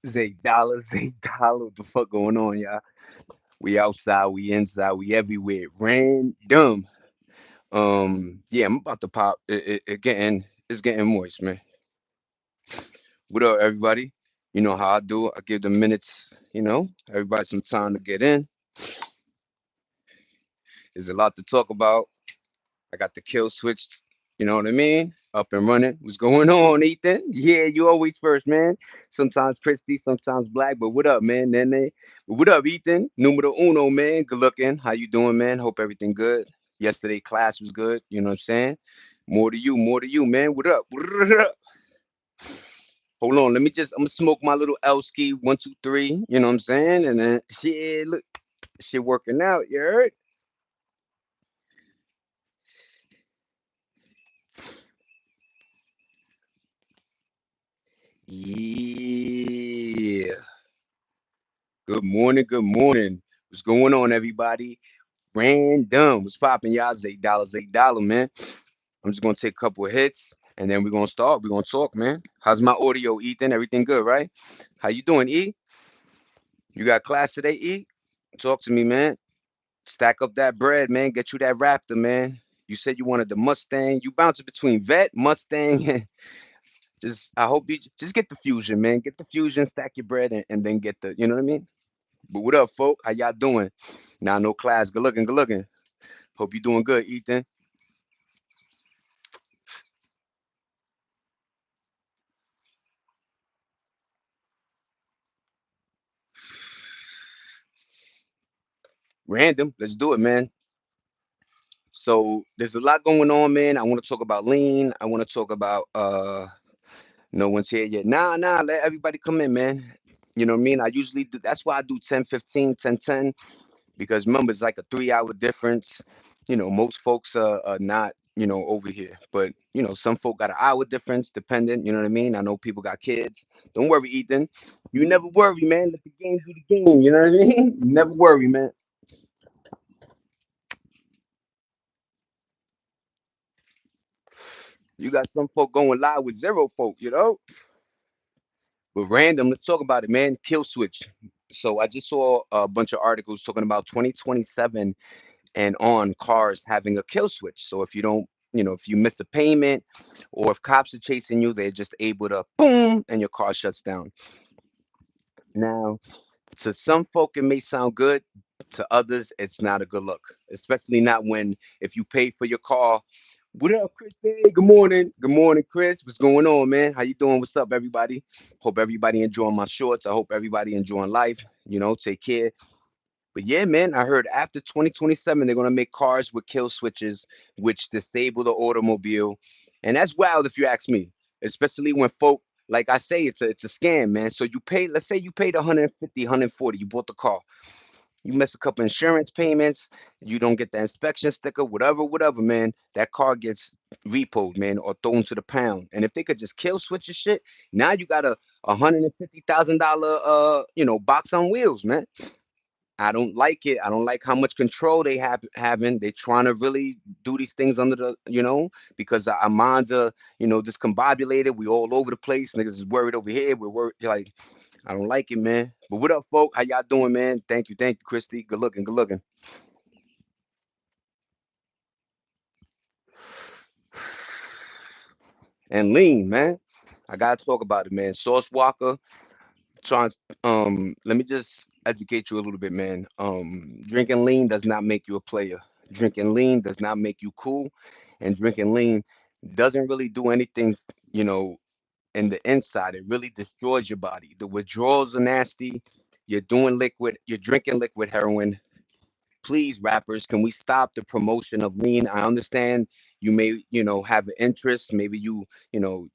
Zay Dollar, Zay Dollar. What the fuck going on, y'all? We outside, we inside, we everywhere. Random. Yeah, I'm about to pop. It's getting moist, man. What up, everybody? You know how I do. I give the minutes. Everybody some time to get in. There's a lot to talk about. I got the kill switch. You know what I mean? Up and running. What's going on, Ethan? Yeah, you always first, man. Sometimes Christy, sometimes Black. But what up, man? Nene. What up, Ethan? Numero uno, man. Good looking. How you doing, man? Hope everything good. Yesterday class was good. You know what I'm saying? More to you, man. What up? What up? Hold on, I'm gonna smoke my little Elski 1, 2, 3. You know what I'm saying? And then shit, look, shit working out. You heard? Yeah. Good morning. Good morning. What's going on, everybody? Random. What's popping, y'all? $8, man. I'm just gonna take a couple of hits and then we're gonna start. We're gonna talk, man. How's my audio, Ethan? Everything good, right? How you doing, E? You got class today, E? Talk to me, man. Stack up that bread, man. Get you that Raptor, man. You said you wanted the Mustang. You bouncing between Vet, Mustang. Just I hope you just get the Fusion, man. Get the Fusion, stack your bread, and then get the. You know what I mean? But what up, folk? How y'all doing? Nah, no class. Good looking, good looking. Hope you doing good, Ethan. Random. Let's do it, man. So there's a lot going on, man. I want to talk about lean. I want to talk about no one's here yet. Nah, let everybody come in, man. You know what I mean? I usually do that's why I do 10, 15, 10, 10. Because remember it's like a 3 hour difference. Most folks are not, over here. But some folk got an hour difference dependent, you know what I mean? I know people got kids. Don't worry, Ethan. You never worry, man. Let the game do the game, you know what I mean? Never worry, man. You got some folk going live with zero folk, you know? But random, let's talk about it, man. Kill switch. So I just saw a bunch of articles talking about 2027 and on cars having a kill switch. So if you don't, if you miss a payment or if cops are chasing you, they're just able to boom and your car shuts down. Now, to some folk, it may sound good. To others, it's not a good look, especially not when if you pay for your car. What up, Chris? Hey, good morning. Good morning, Chris. What's going on, man? How you doing? What's up, everybody? Hope everybody enjoying my shorts. I hope everybody enjoying life. Take care. But yeah, man, I heard after 2027 they're gonna make cars with kill switches, which disable the automobile, and that's wild if you ask me. Especially when folk, like I say, it's a scam, man. So you pay, let's say you paid 150, 140, you bought the car, you miss a couple insurance payments, you don't get the inspection sticker, whatever, man. That car gets repoed, man, or thrown to the pound. And if they could just kill switch your shit, now you got a $150,000 box on wheels, man. I don't like it. I don't like how much control they have having. They trying to really do these things under the, because our minds are, discombobulated. We all over the place. Niggas is worried over here. We're worried. Like, I don't like it, man. But what up, folk? How y'all doing, man? Thank you, Christy. Good looking, good looking. And lean, man. I gotta talk about it, man. Sauce Walker. Trying. Let me just educate you a little bit, man. Drinking lean does not make you a player. Drinking lean does not make you cool, and drinking lean doesn't really do anything, you know, in the inside. It really destroys your body. The withdrawals are nasty. You're drinking liquid heroin. Please, rappers, can we stop the promotion of lean? I understand you may, have an interest. Maybe you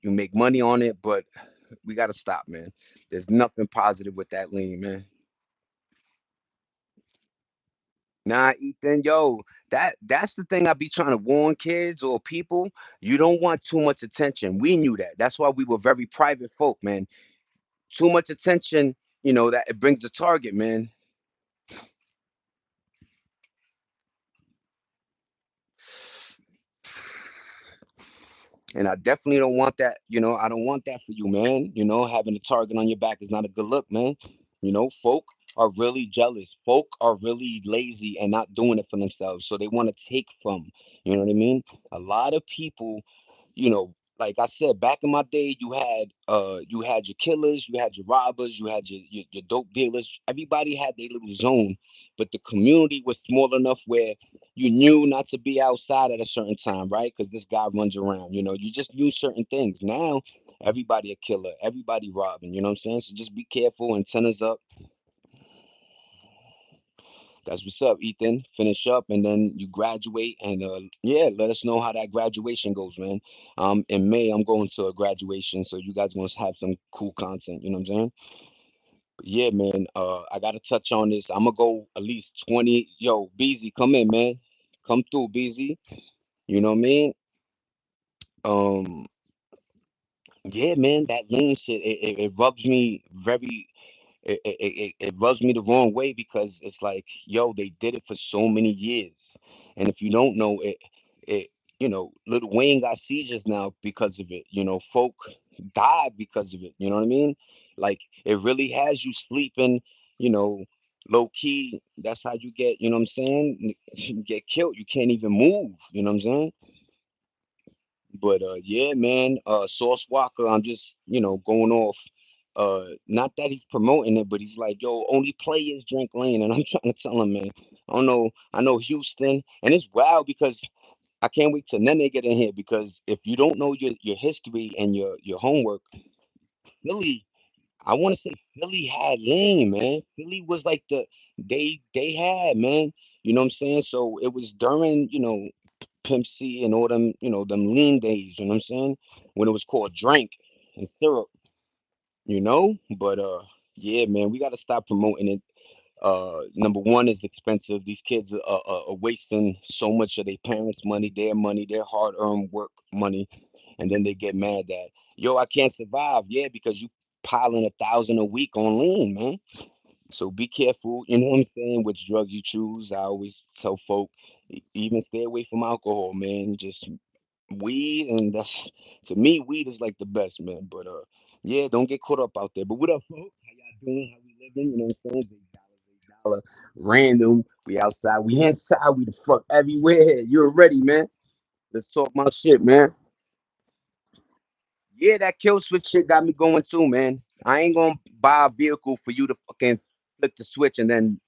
make money on it, but we got to stop, man. There's nothing positive with that lean, man. Nah, Ethan, yo, that's the thing I be trying to warn kids or people. You don't want too much attention. We knew that. That's why we were very private folk, man. Too much attention, that it brings a target, man. And I definitely don't want that. I don't want that for you, man. Having a target on your back is not a good look, man. Folk are really jealous. Folk are really lazy and not doing it for themselves. So they want to take from. You know what I mean? A lot of people, like I said, back in my day, you had your killers, you had your robbers, you had your dope dealers. Everybody had their little zone, but the community was small enough where you knew not to be outside at a certain time, right? Because this guy runs around. You just knew certain things. Now everybody a killer, everybody robbing. You know what I'm saying? So just be careful, antennas up. That's what's up, Ethan. Finish up and then you graduate and yeah, let us know how that graduation goes, man. In May I'm going to a graduation, so you guys gonna have some cool content, you know what I'm saying? But yeah, man, I gotta touch on this. I'm gonna go at least 20. Yo, Beezy, come in, man. Come through, Beezy. You know what I mean? Um, yeah, man, that lean shit, it rubs me very it rubs me the wrong way because it's like, yo, they did it for so many years, and if you don't know it, it Lil Wayne got seizures now because of it. Folk died because of it. You know what I mean? Like it really has you sleeping. You know, low key. That's how you get. You know what I'm saying? You get killed. You can't even move. You know what I'm saying? But yeah, man, Sauce Walker, I'm just, going off. Not that he's promoting it, but he's like, yo, only players drink lean. And I'm trying to tell him, man, I don't know. I know Houston, and it's wild because I can't wait till Nene get in here because if you don't know your history and your homework, Philly, I want to say Philly had lean, man. Philly was like they had, man. You know what I'm saying? So it was during, Pimp C and all them, them lean days, you know what I'm saying? When it was called drink and syrup, But yeah, man, we gotta stop promoting it. Number one is expensive. These kids are wasting so much of their parents' money, their hard-earned work money, and then they get mad that, yo, I can't survive. Yeah, because you piling 1,000 a week on lean, man. So be careful, you know what I'm saying, which drug you choose. I always tell folk, even stay away from alcohol, man. Just weed, and that's to me, weed is like the best, man. But yeah, don't get caught up out there. But what up, folks? How y'all doing? How we living? You know what I'm saying? $8, random. We outside, we inside, we the fuck everywhere. You already, man. Let's talk my shit, man. Yeah, that kill switch shit got me going too, man. I ain't gonna buy a vehicle for you to fucking flip the switch and then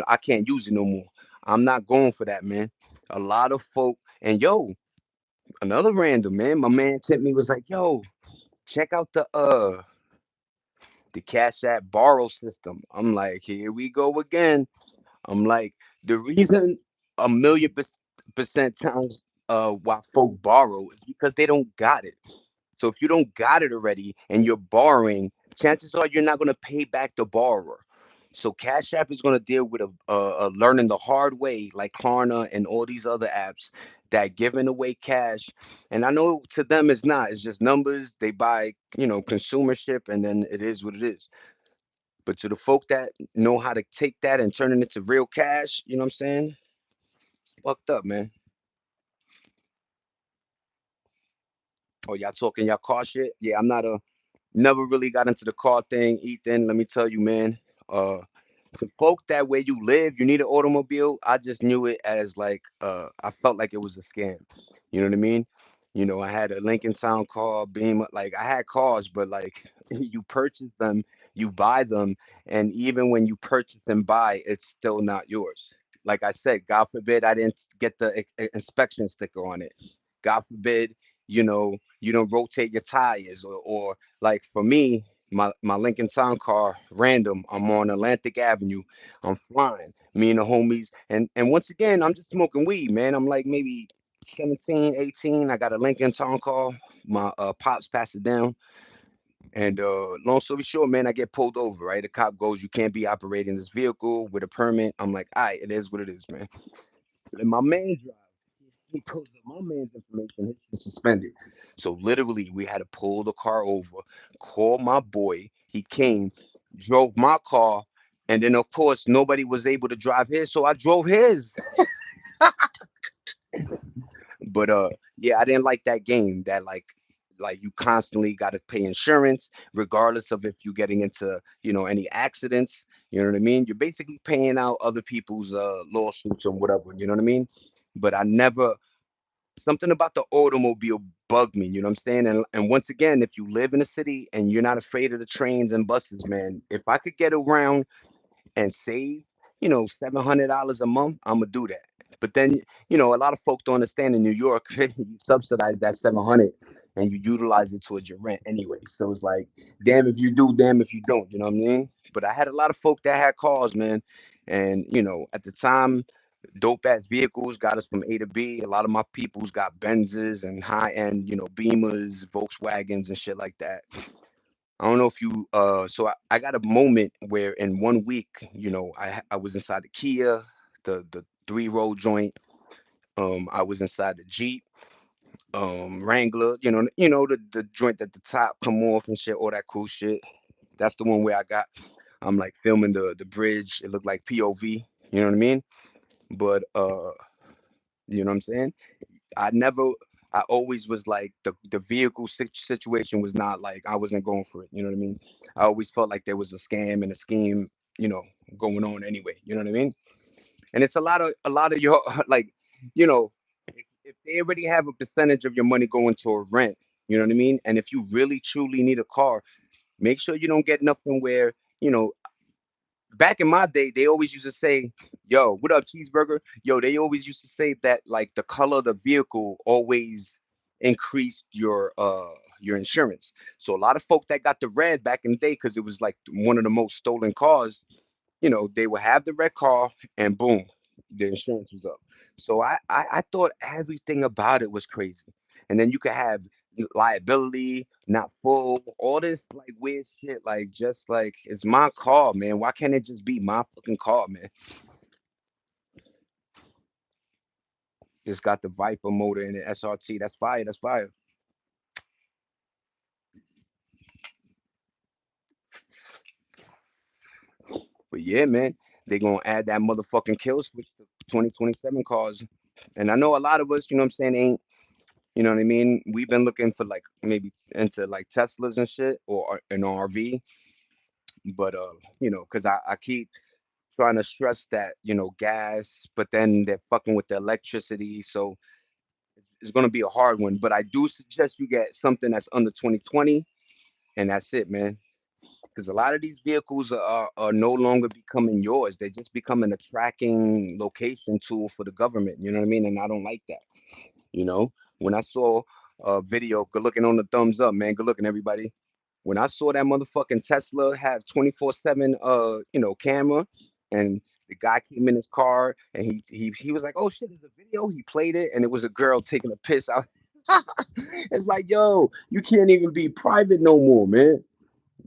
I can't use it no more. I'm not going for that, man. A lot of folk, and yo, another random man. My man sent me was like, yo, check out the Cash App borrow system. I'm like, here we go again. I'm like, the reason a million percent times why folk borrow is because they don't got it. So if you don't got it already and you're borrowing, chances are you're not going to pay back the borrower. So Cash App is going to deal with a learning the hard way, like Klarna and all these other apps that giving away cash. And I know to them it's not. It's just numbers. They buy, consumership, and then it is what it is. But to the folk that know how to take that and turn it into real cash, you know what I'm saying? Fucked up, man. Oh, y'all talking y'all car shit? Yeah, I'm not a never really got into the car thing, Ethan. Let me tell you, man. Uh, to folk that where you live, you need an automobile. I just knew it as like I felt like it was a scam. You know what I mean? I had a Lincoln Town car, Beam, like I had cars, but like you purchase them, you buy them, and even when you purchase and buy, it's still not yours. Like I said, God forbid I didn't get the inspection sticker on it. God forbid, you don't rotate your tires or like for me, my Lincoln Town car, random. I'm on Atlantic Avenue. I'm flying. Me and the homies, and once again, I'm just smoking weed, man. I'm like maybe 17, 18. I got a Lincoln Town car. My pops passed it down. And long story short, man, I get pulled over, right? The cop goes, "You can't be operating this vehicle with a permit." I'm like, "All right, it is what it is, man." And my man drives. He pulls up my man's information. His shit is suspended. So literally, we had to pull the car over, call my boy. He came, drove my car, and then of course nobody was able to drive his, so I drove his. But Yeah, I didn't like that game that like you constantly got to pay insurance regardless of if you're getting into, any accidents, you know what I mean? You're basically paying out other people's lawsuits or whatever, you know what I mean? But I never something about the automobile bugged me, you know what I'm saying? And once again, if you live in a city and you're not afraid of the trains and buses, man, if I could get around and save, $700 a month, I'm gonna do that. But then, a lot of folk don't understand in New York, you subsidize that 700 and you utilize it towards your rent anyway. So it's like, damn if you do, damn if you don't, you know what I mean? But I had a lot of folk that had cars, man. And, at the time, dope ass vehicles got us from A to B. A lot of my peoples got Benzes and high end, Beamers, Volkswagens and shit like that. I don't know if you so I got a moment where in 1 week, I was inside the Kia, the 3-row joint. I was inside the Jeep, Wrangler, the joint that the top come off and shit, all that cool shit. That's the one where I'm like filming the bridge. It looked like POV, you know what I mean? But you know what I'm saying? I never, I always was like the vehicle situation was not like I wasn't going for it. You know what I mean? I always felt like there was a scam and a scheme, you know, going on anyway. You know what I mean? And it's a lot of your like, if they already have a percentage of your money going to a rent, you know what I mean? And if you really truly need a car, make sure you don't get nothing where, you know, back in my day, they always used to say, "Yo, what up, cheeseburger?" Yo, they always used to say that like the color of the vehicle always increased your insurance. So a lot of folk that got the red back in the day, because it was like one of the most stolen cars, they would have the red car and boom, the insurance was up. So I thought everything about it was crazy. And then you could have liability, not full, all this like weird shit, like just like it's my car, man. Why can't it just be my fucking car, man? It's got the Viper motor in it, SRT. That's fire. That's fire. But yeah, man, they gonna add that motherfucking kill switch to 2027 cars. And I know a lot of us, you know what I'm saying, ain't. You know what I mean? We've been looking for like maybe into like Teslas and shit or an RV, but because I keep trying to stress that gas, but then they're fucking with the electricity, so it's gonna be a hard one. But I do suggest you get something that's under 2020, and that's it, man. Because a lot of these vehicles are no longer becoming yours; they're just becoming a tracking location tool for the government. You know what I mean? And I don't like that. You know, when I saw a video, good looking on the thumbs up, man. Good looking, everybody. When I saw that motherfucking Tesla have 24/7, camera, and the guy came in his car and he was like, "Oh shit, there's a video." He played it, and it was a girl taking a piss out. It's like, yo, you can't even be private no more, man.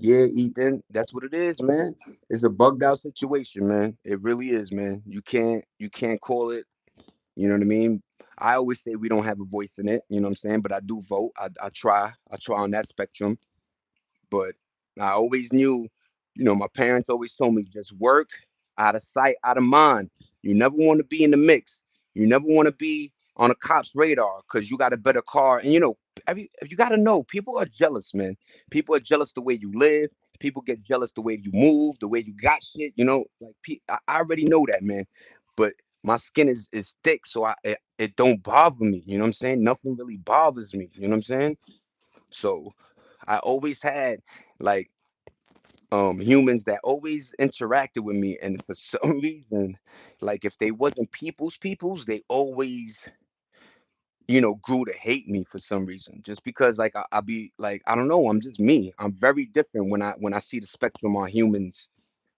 Yeah, Ethan, that's what it is, man. It's a bugged out situation, man. It really is, man. You can't call it, you know what I mean? I always say we don't have a voice in it, you know what I'm saying? But I do vote. I try on that spectrum. But I always knew, my parents always told me just work out of sight, out of mind. You never want to be in the mix. You never want to be on a cop's radar because you got a better car. And you got to know people are jealous, man. People are jealous the way you live. People get jealous the way you move, the way you got shit. Like I already know that, man. But my skin is thick, so it don't bother me. You know what I'm saying? Nothing really bothers me. You know what I'm saying? So I always had like humans that always interacted with me, and for some reason, like if they wasn't peoples, they always grew to hate me for some reason, just because like I be like, I don't know, I'm just me. I'm very different when I see the spectrum on humans,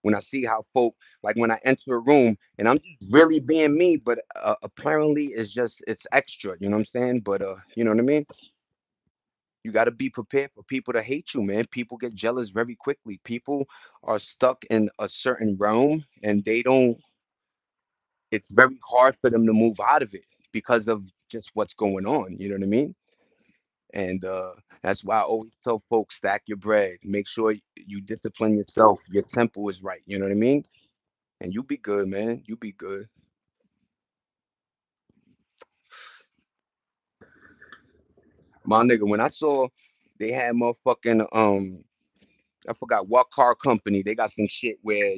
when I see how folk, like when I enter a room and I'm just really being me, but apparently it's extra, you know what I'm saying? But you know what I mean? You got to be prepared for people to hate you, man. People get jealous very quickly. People are stuck in a certain realm and they don't, it's very hard for them to move out of it because of just what's going on. You know what I mean? And that's why I always tell folks, stack your bread. Make sure you discipline yourself. Your tempo is right. You know what I mean? And you be good, man. You be good. My nigga, when I saw they had motherfucking I forgot what car company. They got some shit where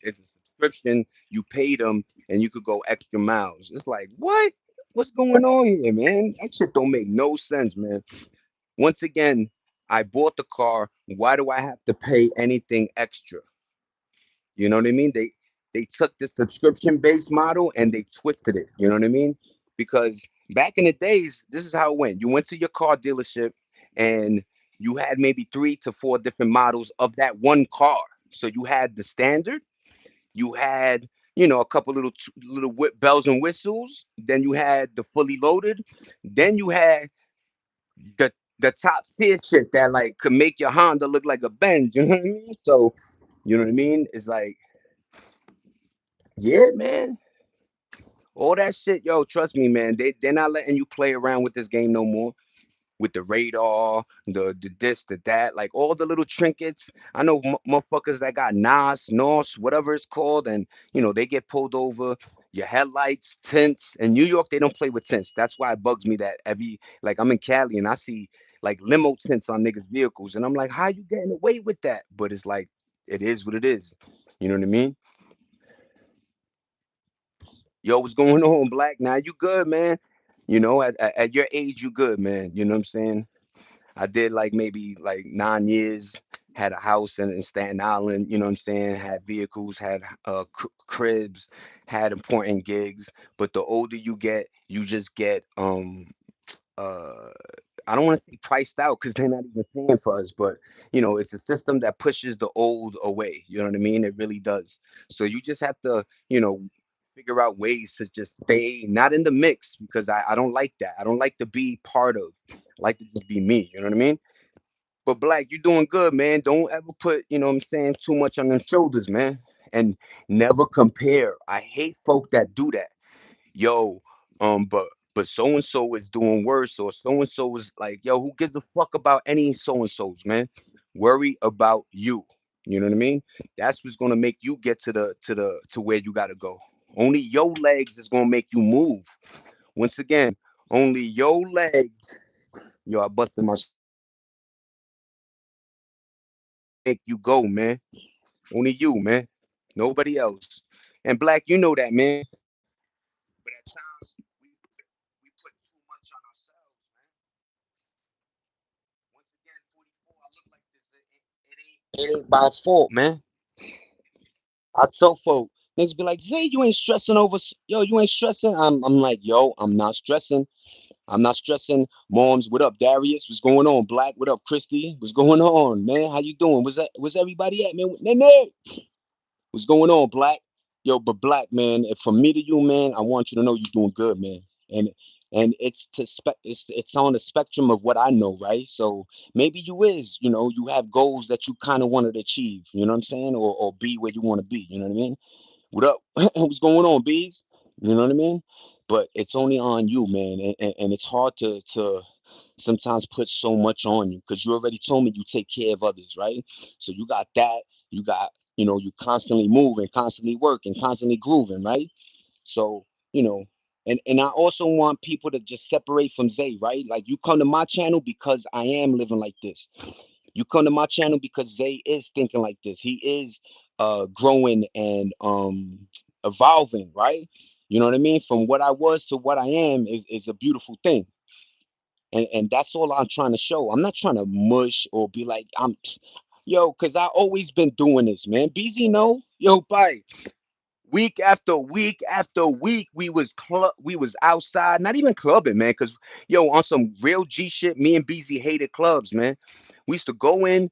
it's a subscription. You pay them, and you could go extra miles. It's like what? What's going on here, man? That shit don't make no sense, man. Once again, I bought the car. Why do I have to pay anything extra? You know what I mean? They took the subscription based model and they twisted it. You know what I mean? Because back in the days, this is how it went. You went to your car dealership and you had maybe 3 to 4 different models of that one car. So you had the standard, you had a couple little bells and whistles. Then you had the fully loaded. Then you had the top tier shit that like could make your Honda look like a Benz. You know what I mean? So you know what I mean? It's like, yeah, man. All that shit, yo, trust me, man. They're not letting you play around with this game no more. With the radar, the this, the that, like all the little trinkets. I know motherfuckers that got NOS, whatever it's called, and they get pulled over. Your headlights, tints. In New York, they don't play with tints. That's why it bugs me that like I'm in Cali and I see like limo tints on niggas' vehicles, and I'm like, how you getting away with that? But it's like it is what it is. You know what I mean? Yo, what's going on, Black? Now you good, man. At your age, you good, man. You know what I'm saying? I did like maybe like 9 years, had a house in Staten Island, you know what I'm saying? Had vehicles, had cribs, had important gigs. But the older you get, you just get uh I don't want to say priced out because they're not even paying for us, but it's a system that pushes the old away. You know what I mean? It really does. So you just have to, figure out ways to just stay not in the mix because I don't like that. I don't like to be part of. I like to just be me. You know what I mean? But Black, you doing good, man. Don't ever put, what I'm saying, too much on them shoulders, man. And never compare. I hate folk that do that. Yo, but so and so is doing worse, or so and so is like, yo, who gives a fuck about any so and so's, man? Worry about you. You know what I mean? That's what's gonna make you get to where you gotta go. Only your legs is gonna make you move. Once again, only your legs. Yo, I busted my make you go, man. Only you, man. Nobody else. And Black, you know that, man. But at times we put too much on ourselves, man. Once again, 44, I look like this. It ain't by fault, man. I tell folk, niggas be like, Zay, you ain't stressing over, yo, you ain't stressing. I'm like, yo, I'm not stressing. I'm not stressing. Moms, what up, Darius? What's going on? Black, what up, Christy? What's going on, man? How you doing? Was everybody at, man? Nene, what's going on, Black? Yo, but Black, man, if from me to you, man, I want you to know you're doing good, man. And it's on the spectrum of what I know, right? So maybe you is, you have goals that you kind of wanted to achieve, you know what I'm saying? Or be where you want to be, you know what I mean? What up? What's going on, bees? You know what I mean? But it's only on you, man. And it's hard to sometimes put so much on you because you already told me you take care of others, right? So you got that. You got, you constantly moving, constantly working, constantly grooving, right? So, you know, and I also want people to just separate from Zay, right? Like you come to my channel because I am living like this. You come to my channel because Zay is thinking like this. He is growing and evolving, right? You know what I mean? From what I was to what I am is a beautiful thing. And that's all I'm trying to show. I'm not trying to mush or be like yo, cause I always been doing this, man. BZ no, yo, bye. Week after week after week, we was outside, not even clubbing, man. Cause yo, on some real G shit, me and BZ hated clubs, man. We used to go in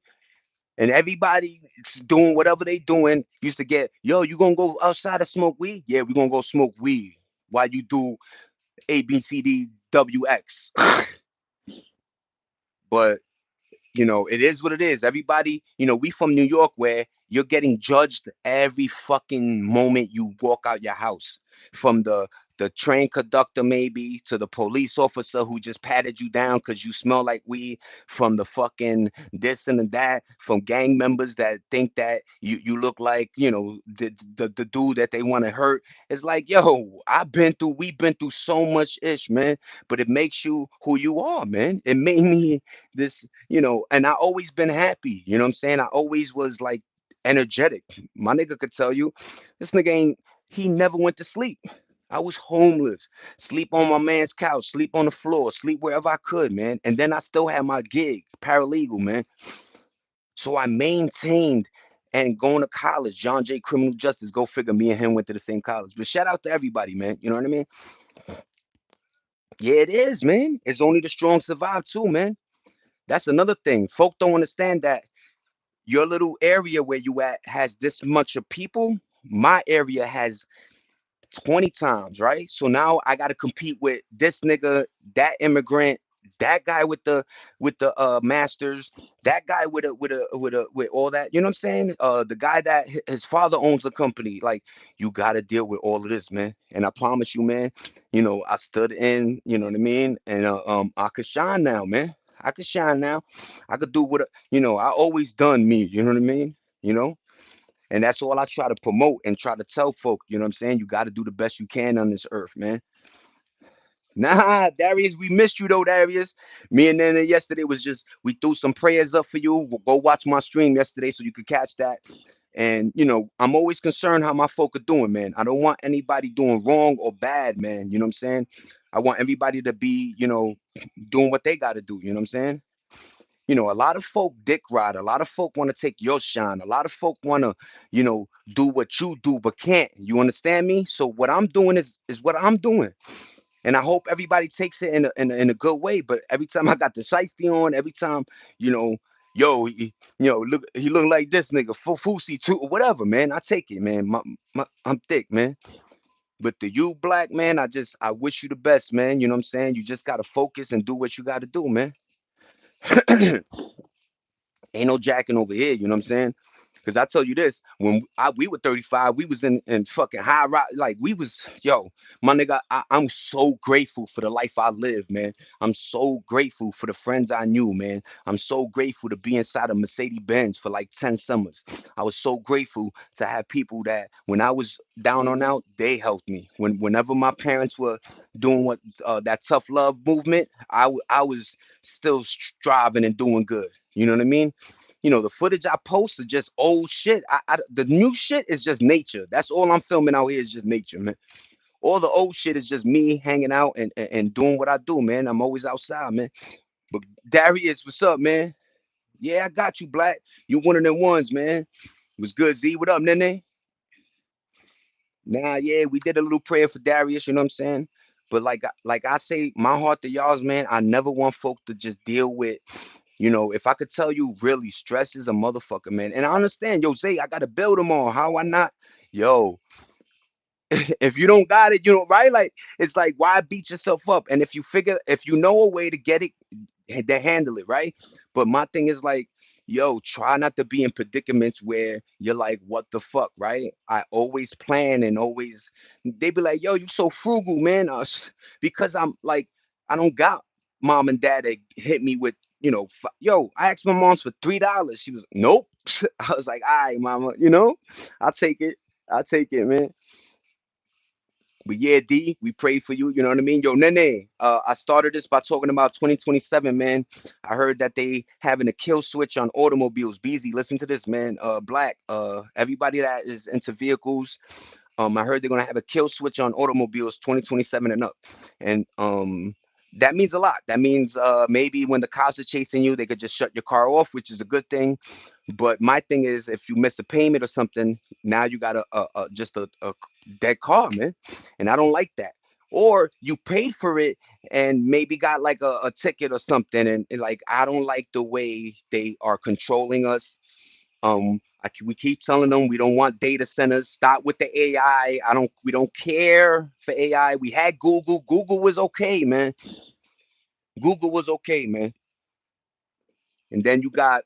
and everybody doing whatever they doing. Used to get, yo, you gonna go outside to smoke weed? Yeah, we gonna go smoke weed while you do ABCDWX. But it is what it is. Everybody, we from New York where you're getting judged every fucking moment you walk out your house. From the train conductor, maybe to the police officer who just patted you down because you smell like weed, from the fucking this and that, from gang members that think that you look like, the dude that they want to hurt. It's like, yo, we've been through so much ish, man. But it makes you who you are, man. It made me this, and I always been happy. You know what I'm saying? I always was like energetic. My nigga could tell you, this nigga ain't. He never went to sleep. I was homeless, sleep on my man's couch, sleep on the floor, sleep wherever I could, man. And then I still had my gig, paralegal, man. So I maintained and going to college, John Jay Criminal Justice. Go figure. Me and him went to the same college. But shout out to everybody, man. You know what I mean? Yeah, it is, man. It's only the strong survive too, man. That's another thing. Folk don't understand that your little area where you at has this much of people. My area has 20 times, right? So now I got to compete with this nigga, that immigrant, that guy with the masters, that guy with all that. You know what I'm saying? The guy that his father owns the company. Like, you got to deal with all of this, man. And I promise you, man, I stood in, you know what I mean? And I could shine now, man. I could shine now. I could do I always done me, you know what I mean? You know? And that's all I try to promote and try to tell folk, you know what I'm saying? You got to do the best you can on this earth, man. Nah, Darius, we missed you though, Darius. Me and Nana yesterday was just, we threw some prayers up for you. Go watch my stream yesterday so you could catch that. And, I'm always concerned how my folk are doing, man. I don't want anybody doing wrong or bad, man. You know what I'm saying? I want everybody to be, doing what they got to do. You know what I'm saying? A lot of folk dick ride. A lot of folk want to take your shine. A lot of folk want to, do what you do, but can't. You understand me? So what I'm doing is what I'm doing, and I hope everybody takes it in a good way. But every time I got the shiesty on, every time, you know, yo, look, he look like this nigga, Fusi too, or whatever, man. I take it, man. I'm thick, man. But the you black man, I wish you the best, man. You know what I'm saying? You just gotta focus and do what you gotta do, man. Ain't no jacking over here, you know what I'm saying? Because I tell you this, when we were 35, we was in fucking high rock. Like, we was, yo, my nigga, I'm so grateful for the life I lived, man. I'm so grateful for the friends I knew, man. I'm so grateful to be inside a Mercedes Benz for like 10 summers. I was so grateful to have people that when I was down on out, they helped me. Whenever my parents were doing that tough love movement, I was still striving and doing good. You know what I mean? The footage I post is just old shit. The new shit is just nature. That's all I'm filming out here is just nature, man. All the old shit is just me hanging out and doing what I do, man. I'm always outside, man. But Darius, what's up, man? Yeah, I got you, Black. You one of them ones, man. Was good, Z. What up, Nene? Nah, yeah, we did a little prayer for Darius, you know what I'm saying? But like I say, my heart to y'all's, man, I never want folk to just deal with, if I could tell you, really, stress is a motherfucker, man. And I understand, yo, Zay, I gotta build them all. How I not? Yo, if you don't got it, right? Like, it's like, why beat yourself up? And if you know a way to get it, they handle it, right? But my thing is like, yo, try not to be in predicaments where you're like, what the fuck, right? I always plan and always, they be like, yo, you so frugal, man. Because I'm like, I don't got mom and dad that hit me with, yo, I asked my mom's for $3. She was, nope. I was like, all right, mama, I'll take it. I'll take it, man. But yeah, D, we pray for you. You know what I mean? Yo, Nene, I started this by talking about 2027, man. I heard that they having a kill switch on automobiles. Beezy, listen to this, man. Black, everybody that is into vehicles, I heard they're gonna have a kill switch on automobiles 2027 and up. And that means a lot. That means maybe when the cops are chasing you, they could just shut your car off, which is a good thing. But my thing is, if you miss a payment or something, now you got just a dead car, man, and I don't like that. Or you paid for it and maybe got like a ticket or something, and like, I don't like the way they are controlling us. We keep telling them we don't want data centers. Stop with the AI. We don't care for AI. We had Google. Google was okay, man. Google was okay, man. And then you got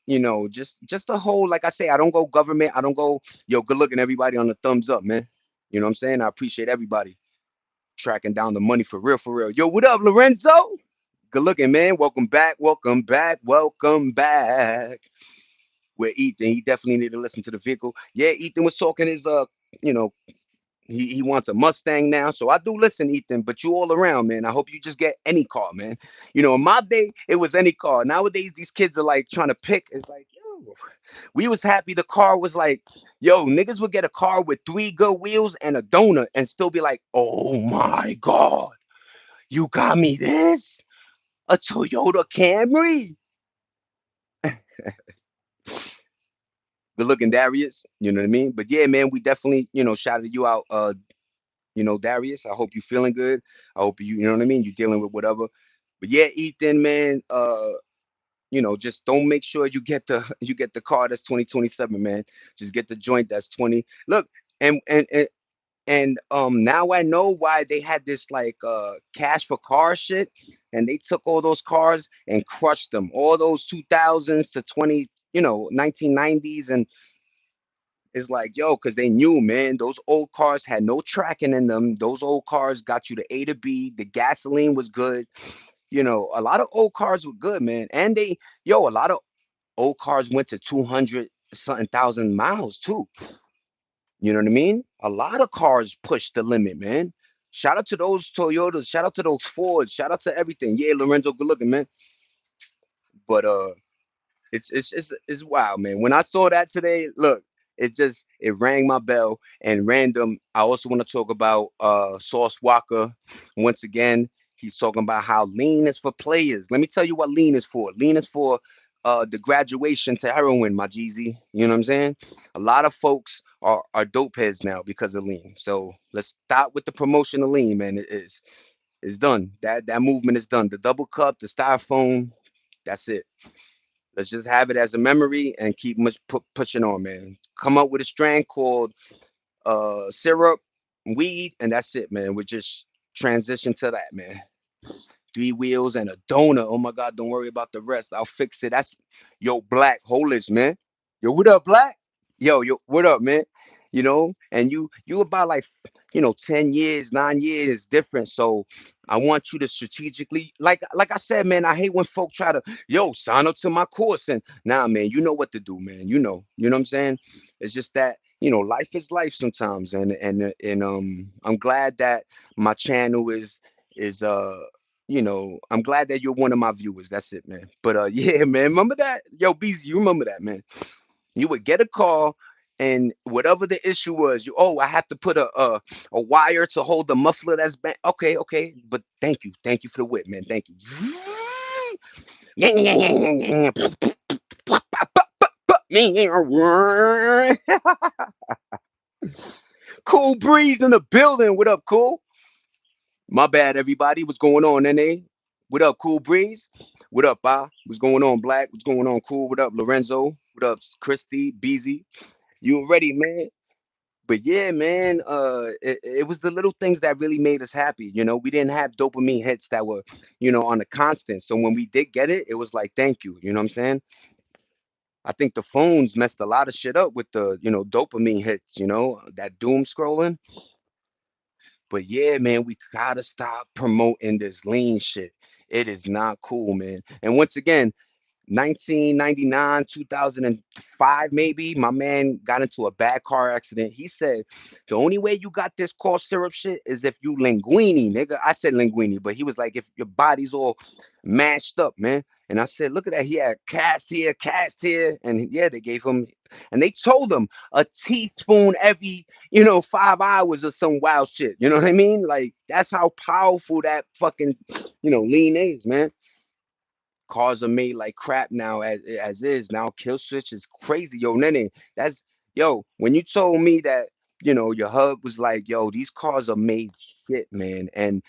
just a whole, like I say, I don't go government. I don't go, yo, good looking everybody on the thumbs up, man. You know what I'm saying? I appreciate everybody. tracking down the money for real, for real. Yo, what up, Lorenzo? Good looking, man. Welcome back, welcome back, welcome back. Where Ethan, he definitely need to listen to the vehicle. Yeah, Ethan was talking his you know, he wants a Mustang now. So I do listen, Ethan, but you all around, man. I hope you just get any car, man. In my day, it was any car. Nowadays, these kids are like trying to pick. It's like, yo, we was happy the car was like, yo, niggas would get a car with three good wheels and a donut and still be like, oh my God, you got me this? A Toyota Camry? Good looking Darius, you know what I mean? But yeah, man, we definitely, shouted you out, Darius. I hope you feeling good. I hope you know what I mean, you dealing with whatever. But yeah, Ethan, man, just don't make sure you get the you get the car that's 2027, man. Just get the joint that's 20. Look, and now I know why they had this like cash for car shit, and they took all those cars and crushed them. All those 2000s to 1990s, and it's like, yo, because they knew, man, those old cars had no tracking in them. Those old cars got you to A to B. The gasoline was good. A lot of old cars were good, man. And a lot of old cars went to 200 something thousand miles too. You know what I mean? A lot of cars push the limit, man. Shout out to those Toyotas. Shout out to those Fords. Shout out to everything. Yeah, Lorenzo, good looking, man. But it's wild, man. When I saw that today, look, it rang my bell. And random, I also want to talk about Sauce Walker. Once again, he's talking about how lean is for players. Let me tell you what lean is for. Lean is for the graduation to heroin, my Jeezy. You know what I'm saying? A lot of folks are dope heads now because of lean. So let's stop with the promotion of lean, man. It's done. That movement is done. The double cup, the styrofoam, that's it. Let's just have it as a memory and keep pushing on, man. Come up with a strand called syrup, weed, and that's it, man. We just transition to that, man. Three wheels and a donut. Oh my God, don't worry about the rest. I'll fix it. That's yo, Black Holish, man. Yo, what up, Black? Yo, what up, man? And you about like 10 years, 9 years different. So I want you to strategically, like I said, man, I hate when folk try to, sign up to my course. And nah, man, you know what to do, man. You know what I'm saying? It's just that, life is life sometimes. And I'm glad that my channel is I'm glad that you're one of my viewers. That's it, man. But yeah, man, remember that? Yo, BZ, you remember that, man? You would get a call, and whatever the issue was, I have to put a wire to hold the muffler that's back. Okay, okay, but thank you for the whip, man. Thank you. Cool breeze in the building. What up, cool? My bad, everybody. What's going on, NA? What up, Cool Breeze? What up, Ba? What's going on, Black? What's going on, Cool? What up, Lorenzo? What up, Christy, Beezy? You ready, man? But yeah, man, it was the little things that really made us happy. We didn't have dopamine hits that were, on a constant. So when we did get it, it was like, thank you. You know what I'm saying? I think the phones messed a lot of shit up with the, dopamine hits, that doom scrolling. But yeah, man, we gotta stop promoting this lean shit. It is not cool, man. And once again, 1999, 2005, maybe, my man got into a bad car accident. He said, the only way you got this cough syrup shit is if you linguini, nigga. I said linguini, but he was like, if your body's all mashed up, man. And I said, look at that. He had cast here. And yeah, they gave him, and they told him a teaspoon every, 5 hours or some wild shit. You know what I mean? Like, that's how powerful that fucking, lean is, man. Cars are made like crap now as is. Now kill switch is crazy. Yo, Nene, that's when you told me that, your hub was like, yo, these cars are made shit, man. And,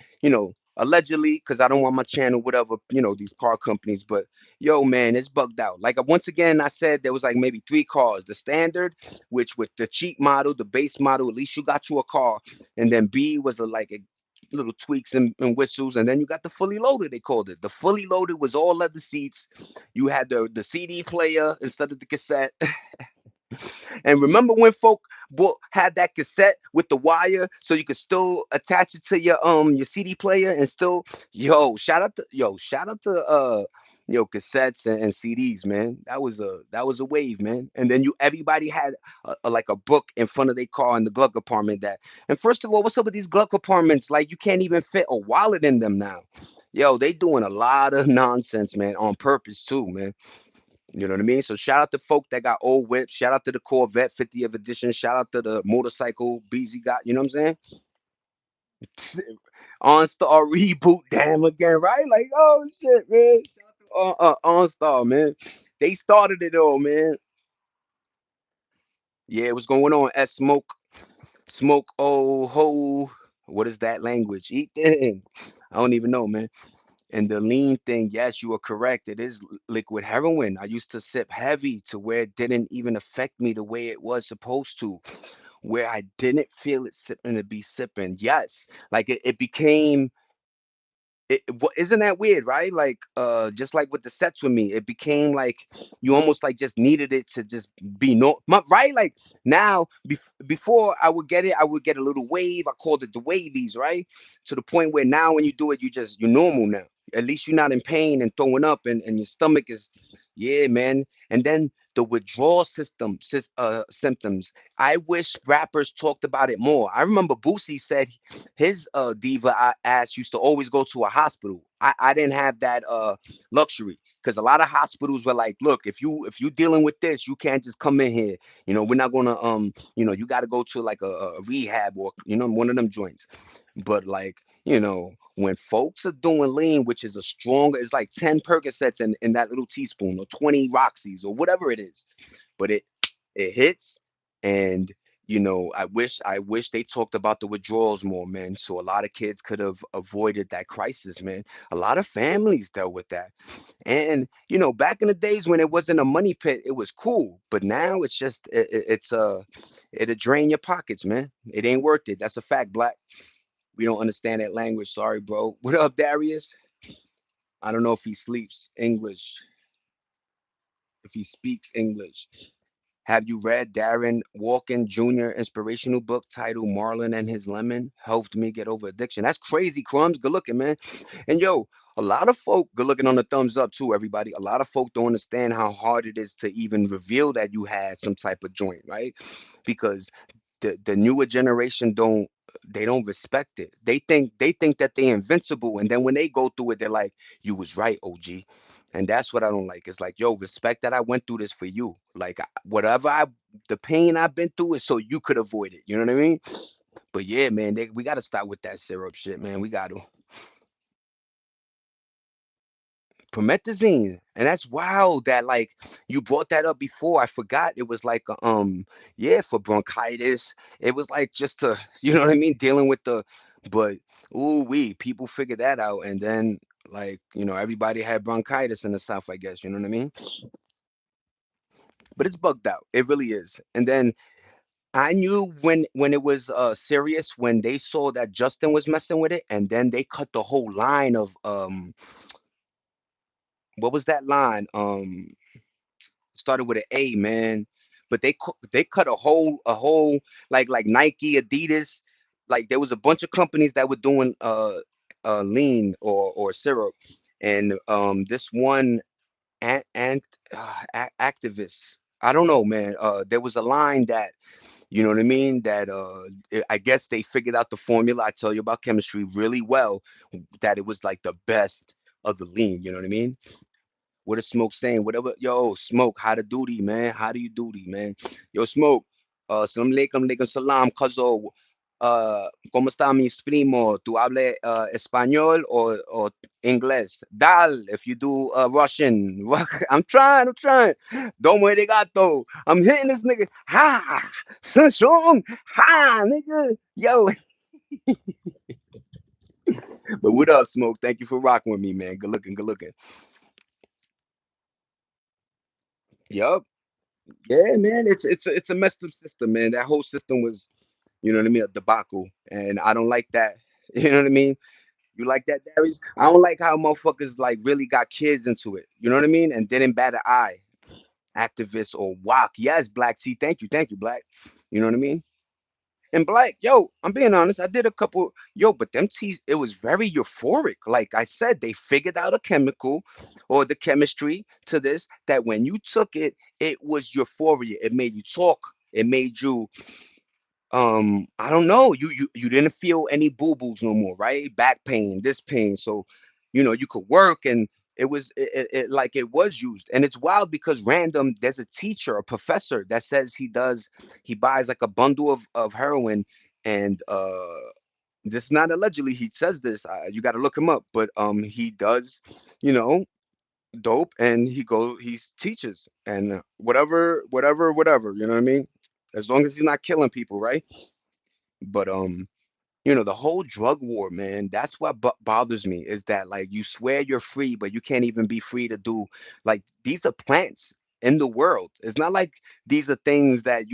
allegedly, because I don't want my channel, whatever, these car companies, but yo, man, it's bugged out. Like once again, I said there was like maybe three cars. The standard, which with the cheap model, the base model, at least you got you a car. And then B was like a little tweaks and whistles, and then you got the fully loaded. They called it the fully loaded. Was all leather seats. You had the CD player instead of the cassette. And remember when folk had that cassette with the wire so you could still attach it to your CD player and still shout out to cassettes and CDs, man. That was a wave, man. And then you everybody had like a book in front of their car in the glove compartment. That and first of all, what's up with these glove compartments? Like you can't even fit a wallet in them now. Yo, they doing a lot of nonsense, man, on purpose too, man. You know what I mean? So shout out to folk that got old whips. Shout out to the Corvette 50th edition. Shout out to the motorcycle BZ got. You know what I'm saying? OnStar reboot, damn again, right? Like, oh shit, man. Shout out to OnStar, man. They started it all, man. Yeah, what's going on? S smoke. Oh ho. What is that language? Ethan. I don't even know, man. And the lean thing, yes, you are correct. It is liquid heroin. I used to sip heavy to where it didn't even affect me the way it was supposed to, where I didn't feel it sipping to be sipping. Yes, like it became isn't that weird, right? Like, just like with the sets with me, it became like you almost like just needed it to just be right? Like now, before I would get a little wave. I called it the wavies, right? To the point where now when you do it, you're normal now. At least you're not in pain and throwing up, and your stomach is, yeah, man. And then the withdrawal symptoms. I wish rappers talked about it more. I remember Boosie said his diva ass used to always go to a hospital. I didn't have that luxury because a lot of hospitals were like, look, if you dealing with this, you can't just come in here. We're not gonna you got to go to like a rehab or one of them joints. But like when folks are doing lean, which is a stronger, it's like 10 Percocets in that little teaspoon or 20 Roxys or whatever it is, but it hits. And I wish they talked about the withdrawals more, man, so a lot of kids could have avoided that crisis, man. A lot of families dealt with that. And back in the days when it wasn't a money pit, it was cool, but now it's just it'll drain your pockets, man. It ain't worth it. That's a fact, Black. We don't understand that language. Sorry, bro. What up, Darius? I don't know if he sleeps English, if he speaks English. Have you read Darren Walken Jr. inspirational book titled Marlon and His Lemon? Helped me get over addiction. That's crazy, Crumbs. Good looking, man. And yo, a lot of folk, good looking on the thumbs up too, everybody. A lot of folk don't understand how hard it is to even reveal that you had some type of joint, right? Because the newer generation don't respect it. They think that they're invincible, and then when they go through it, they're like, "You was right, OG." And that's what I don't like. It's like, yo, respect that I went through this for you. Like whatever the pain I've been through is so you could avoid it. You know what I mean? But yeah, man, we got to stop with that syrup shit, man. We got to promethazine, and that's wild that like you brought that up before. I forgot it was like yeah, for bronchitis. It was like just to you know what I mean, dealing with but ooh we people figured that out, and then like everybody had bronchitis in the South, I guess. You know what I mean? But it's bugged out. It really is. And then I knew when it was serious when they saw that Justin was messing with it, and then they cut the whole line of what was that line? Started with an A, man. But they cut a whole like Nike, Adidas, like there was a bunch of companies that were doing lean or syrup, and this one and activists. I don't know, man. There was a line that you know what I mean. That I guess they figured out the formula. I tell you about chemistry really well. That it was like the best of the lean. You know what I mean? What is Smoke saying? Whatever, yo, Smoke, how to duty, man? How do you duty, man? Yo, Smoke, salam alaikum, alaikum salam, kazo. ¿Cómo está mis primo? ¿Tú hablas español or inglés? Dal, if you do Russian. I'm trying. Domo de gato. I'm hitting this nigga. Ha! Sunshine. Ha, nigga. Yo, but what up, Smoke? Thank you for rocking with me, man. Good looking, good looking. Yup. Yeah, man, it's a messed up system, man. That whole system was, you know what I mean, a debacle, and I don't like that. You know what I mean? You like that, Darius? I don't like how motherfuckers like really got kids into it. You know what I mean? And didn't bat an eye. Activists or WAC. Yes, Black T. Thank you, Black. You know what I mean? And Black, yo, I'm being honest, I did a couple, yo, but them teas, it was very euphoric. Like I said, they figured out a chemical or the chemistry to this that when you took it, it was euphoria. It made you talk. It made you I don't know, you didn't feel any boo-boos no more, right? Back pain, this pain. So, you could work, and it like it was used. And it's wild because random, there's a teacher, a professor that says he buys like a bundle of heroin, and this not allegedly, he says this, you got to look him up, but he does, you know dope, and he teaches, and whatever, you know what I mean, as long as he's not killing people, right? But the whole drug war, man, that's what bothers me, is that like you swear you're free, but you can't even be free to do, like, these are plants in the world. It's not like these are things that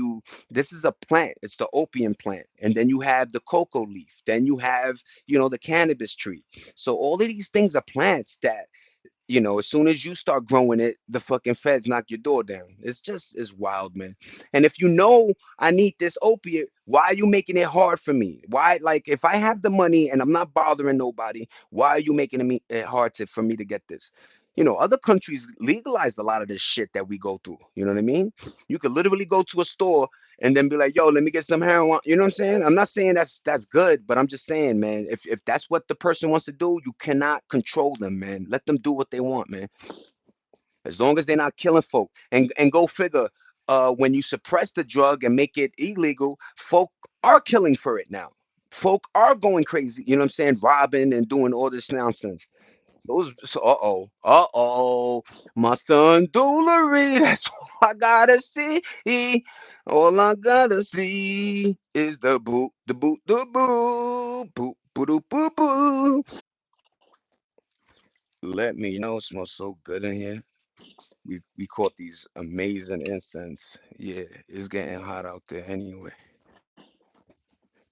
this is a plant. It's the opium plant. And then you have the cocoa leaf. Then you have, the cannabis tree. So all of these things are plants that, as soon as you start growing it, the fucking feds knock your door down. It's wild, man. And if you know I need this opiate, why are you making it hard for me? Why, like, if I have the money and I'm not bothering nobody, why are you making it hard for me to get this? Other countries legalized a lot of this shit that we go through. You know what I mean? You could literally go to a store and then be like, "Yo, let me get some heroin." You know what I'm saying? I'm not saying that's good, but I'm just saying, man, if that's what the person wants to do, you cannot control them, man. Let them do what they want, man. As long as they're not killing folk. And go figure, when you suppress the drug and make it illegal, folk are killing for it now. Folk are going crazy, you know what I'm saying? Robbing and doing all this nonsense. Those so, uh-oh, my son Doolery, that's all I gotta see. All I gotta see is the boot, the boot, the boot, boot, boo, boo, boo, boo. Let me know. It smells so good in here. We caught these amazing incense. Yeah, it's getting hot out there anyway.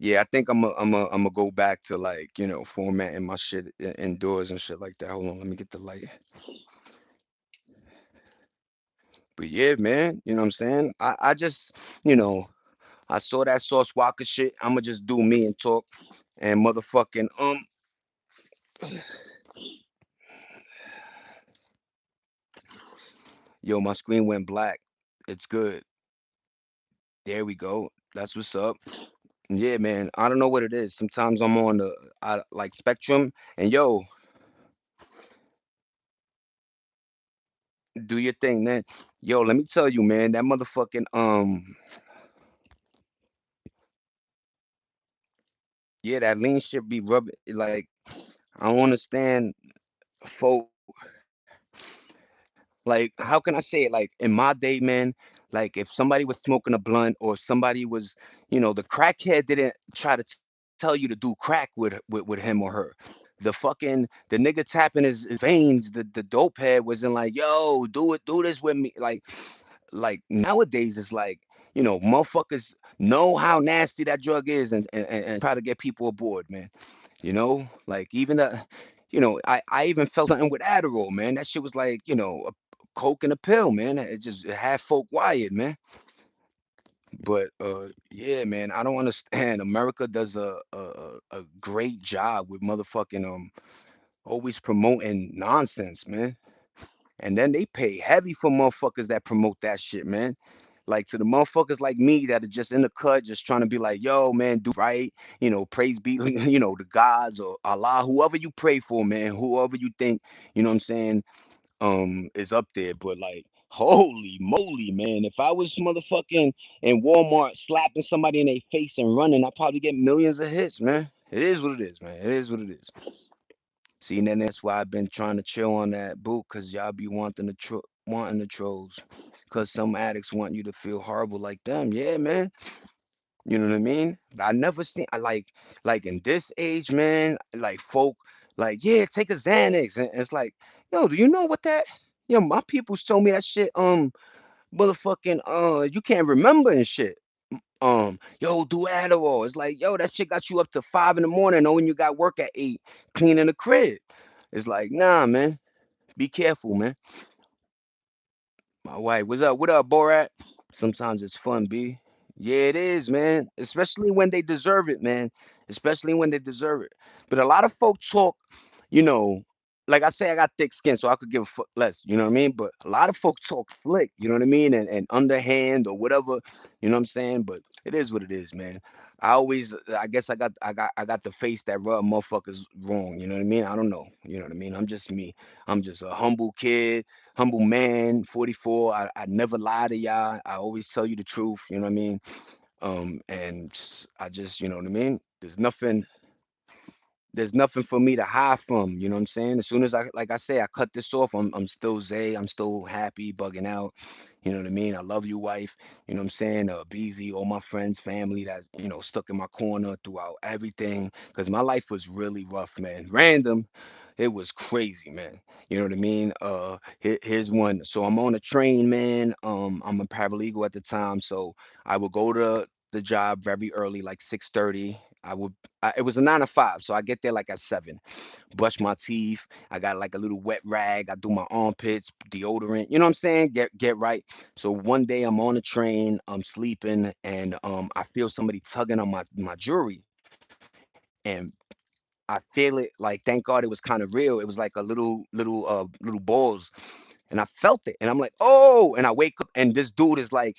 Yeah, I think I'm gonna go back to, like, formatting my shit indoors and shit like that. Hold on, let me get the light. But yeah, man, you know what I'm saying? I just, you know, I saw that Sauce Walker shit. I'ma just do me and talk, and motherfucking yo, my screen went black. It's good. There we go. That's what's up. Yeah, man. I don't know what it is. Sometimes I'm on the like spectrum, and yo, do your thing, man. Yo, let me tell you, man, that motherfucking yeah, that lean shit be rubbing, like, I don't understand folk. Like, how can I say it? Like, in my day, man, like, if somebody was smoking a blunt, or if somebody was, the crackhead didn't try to tell you to do crack with him or her. The nigga tapping his veins, the dope head wasn't like, yo, do this with me. Like nowadays, it's like, motherfuckers know how nasty that drug is, and try to get people aboard, man. Like, even I even felt something with Adderall, man. That shit was like, a coke and a pill, man. It had folk wired, man. But yeah, man, I don't understand. America does a great job with motherfucking always promoting nonsense, man. And then they pay heavy for motherfuckers that promote that shit, man. Like, to the motherfuckers like me that are just in the cut, just trying to be like, yo, man, do right. Praise be, the gods or Allah, whoever you pray for, man, whoever you think, what I'm saying, is up there. But like, holy moly, man, if I was motherfucking in Walmart slapping somebody in their face and running, I'd probably get millions of hits, man. It is what it is, man. It is what it is. See, and then that's why I've been trying to chill on that boot, cause y'all be wanting the trolls, cause some addicts want you to feel horrible like them. Yeah, man. You know what I mean? I never seen I like in this age, man. Like, folk, like, yeah, take a Xanax, and it's like, yo, do you know what that? Yo, my people's told me that shit. Motherfucking, you can't remember and shit. Yo, do Adderall. It's like, yo, that shit got you up to 5 in the morning, knowing you got work at 8, cleaning the crib. It's like, nah, man. Be careful, man. My wife, what's up? What up, Borat? Sometimes it's fun, B. Yeah, it is, man. Especially when they deserve it, man. Especially when they deserve it. But a lot of folk talk, you know, like I say, I got thick skin, so I could give a fuck less. You know what I mean? But a lot of folk talk slick. You know what I mean? And underhand or whatever. You know what I'm saying? But it is what it is, man. I guess I got the face that rub motherfuckers wrong. You know what I mean? I don't know. You know what I mean? I'm just me. I'm just a humble kid, humble man, 44. I never lie to y'all. I always tell you the truth. You know what I mean? I just, you know what I mean? There's nothing for me to hide from, you know what I'm saying? As soon as like I say, I cut this off, I'm still Zay, I'm still happy, bugging out. You know what I mean? I love you, wife. You know what I'm saying? BZ, all my friends, family that's, stuck in my corner throughout everything. Cause my life was really rough, man. Random. It was crazy, man. You know what I mean? Here's one. So I'm on a train, man. I'm a paralegal at the time, so I would go to the job very early, like 6:30. It was a 9 to 5, so I get there like at 7. Brush my teeth. I got like a little wet rag. I do my armpits, deodorant. You know what I'm saying? Get right. So one day I'm on a train. I'm sleeping, and I feel somebody tugging on my jewelry, and I feel it. Like thank God it was kind of real. It was like a little balls, and I felt it, and I'm like, oh, and I wake up, and this dude is like,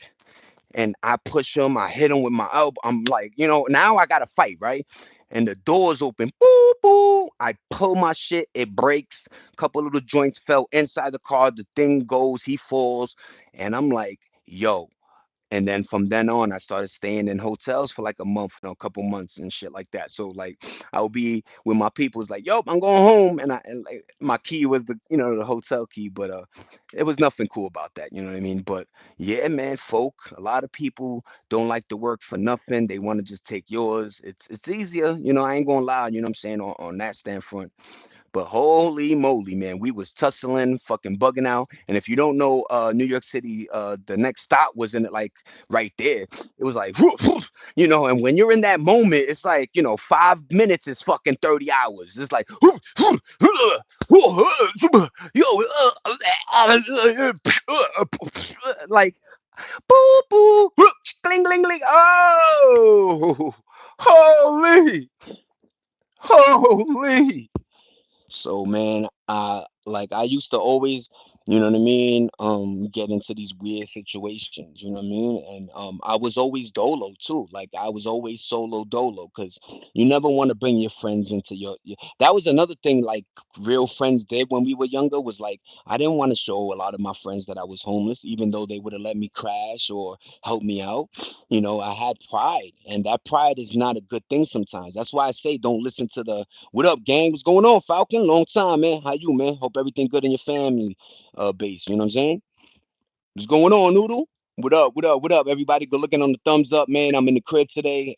and I push him, I hit him with my elbow. I'm like, now I gotta fight, right? And the doors open, boo boo. I pull my shit, it breaks. Couple little joints fell inside the car. The thing goes, he falls, and I'm like, yo, and then from then on, I started staying in hotels for like a month, a couple months and shit like that. So like I would be with my people. It's like, yo, I'm going home, and like my key was the hotel key, but it was nothing cool about that. You know what I mean? But yeah, man, folk. A lot of people don't like to work for nothing. They want to just take yours. It's easier. I ain't gonna lie. You know what I'm saying on that standpoint. But holy moly, man, we was tussling, fucking bugging out. And if you don't know New York City, the next stop was in it like right there. It was like, whoof, whoof, and when you're in that moment, it's like, 5 minutes is fucking 30 hours. It's like, whoof, whoof, yo, like, boo, boo, cling, cling, cling. Oh, holy, holy. So man, I used to always, you know what I mean, get into these weird situations, you know what I mean? And I was always dolo too. Like I was always solo dolo because you never want to bring your friends into that was another thing like real friends did when we were younger was like I didn't want to show a lot of my friends that I was homeless, even though they would have let me crash or help me out. I had pride, and that pride is not a good thing sometimes. That's why I say don't listen to the what up, gang? What's going on, Falcon? Long time, man. How you, man? Hope everything good in your family base. You know what I'm saying? What's going on, Noodle? What up? What up? What up, everybody? Good looking on the thumbs up, man. I'm in the crib today.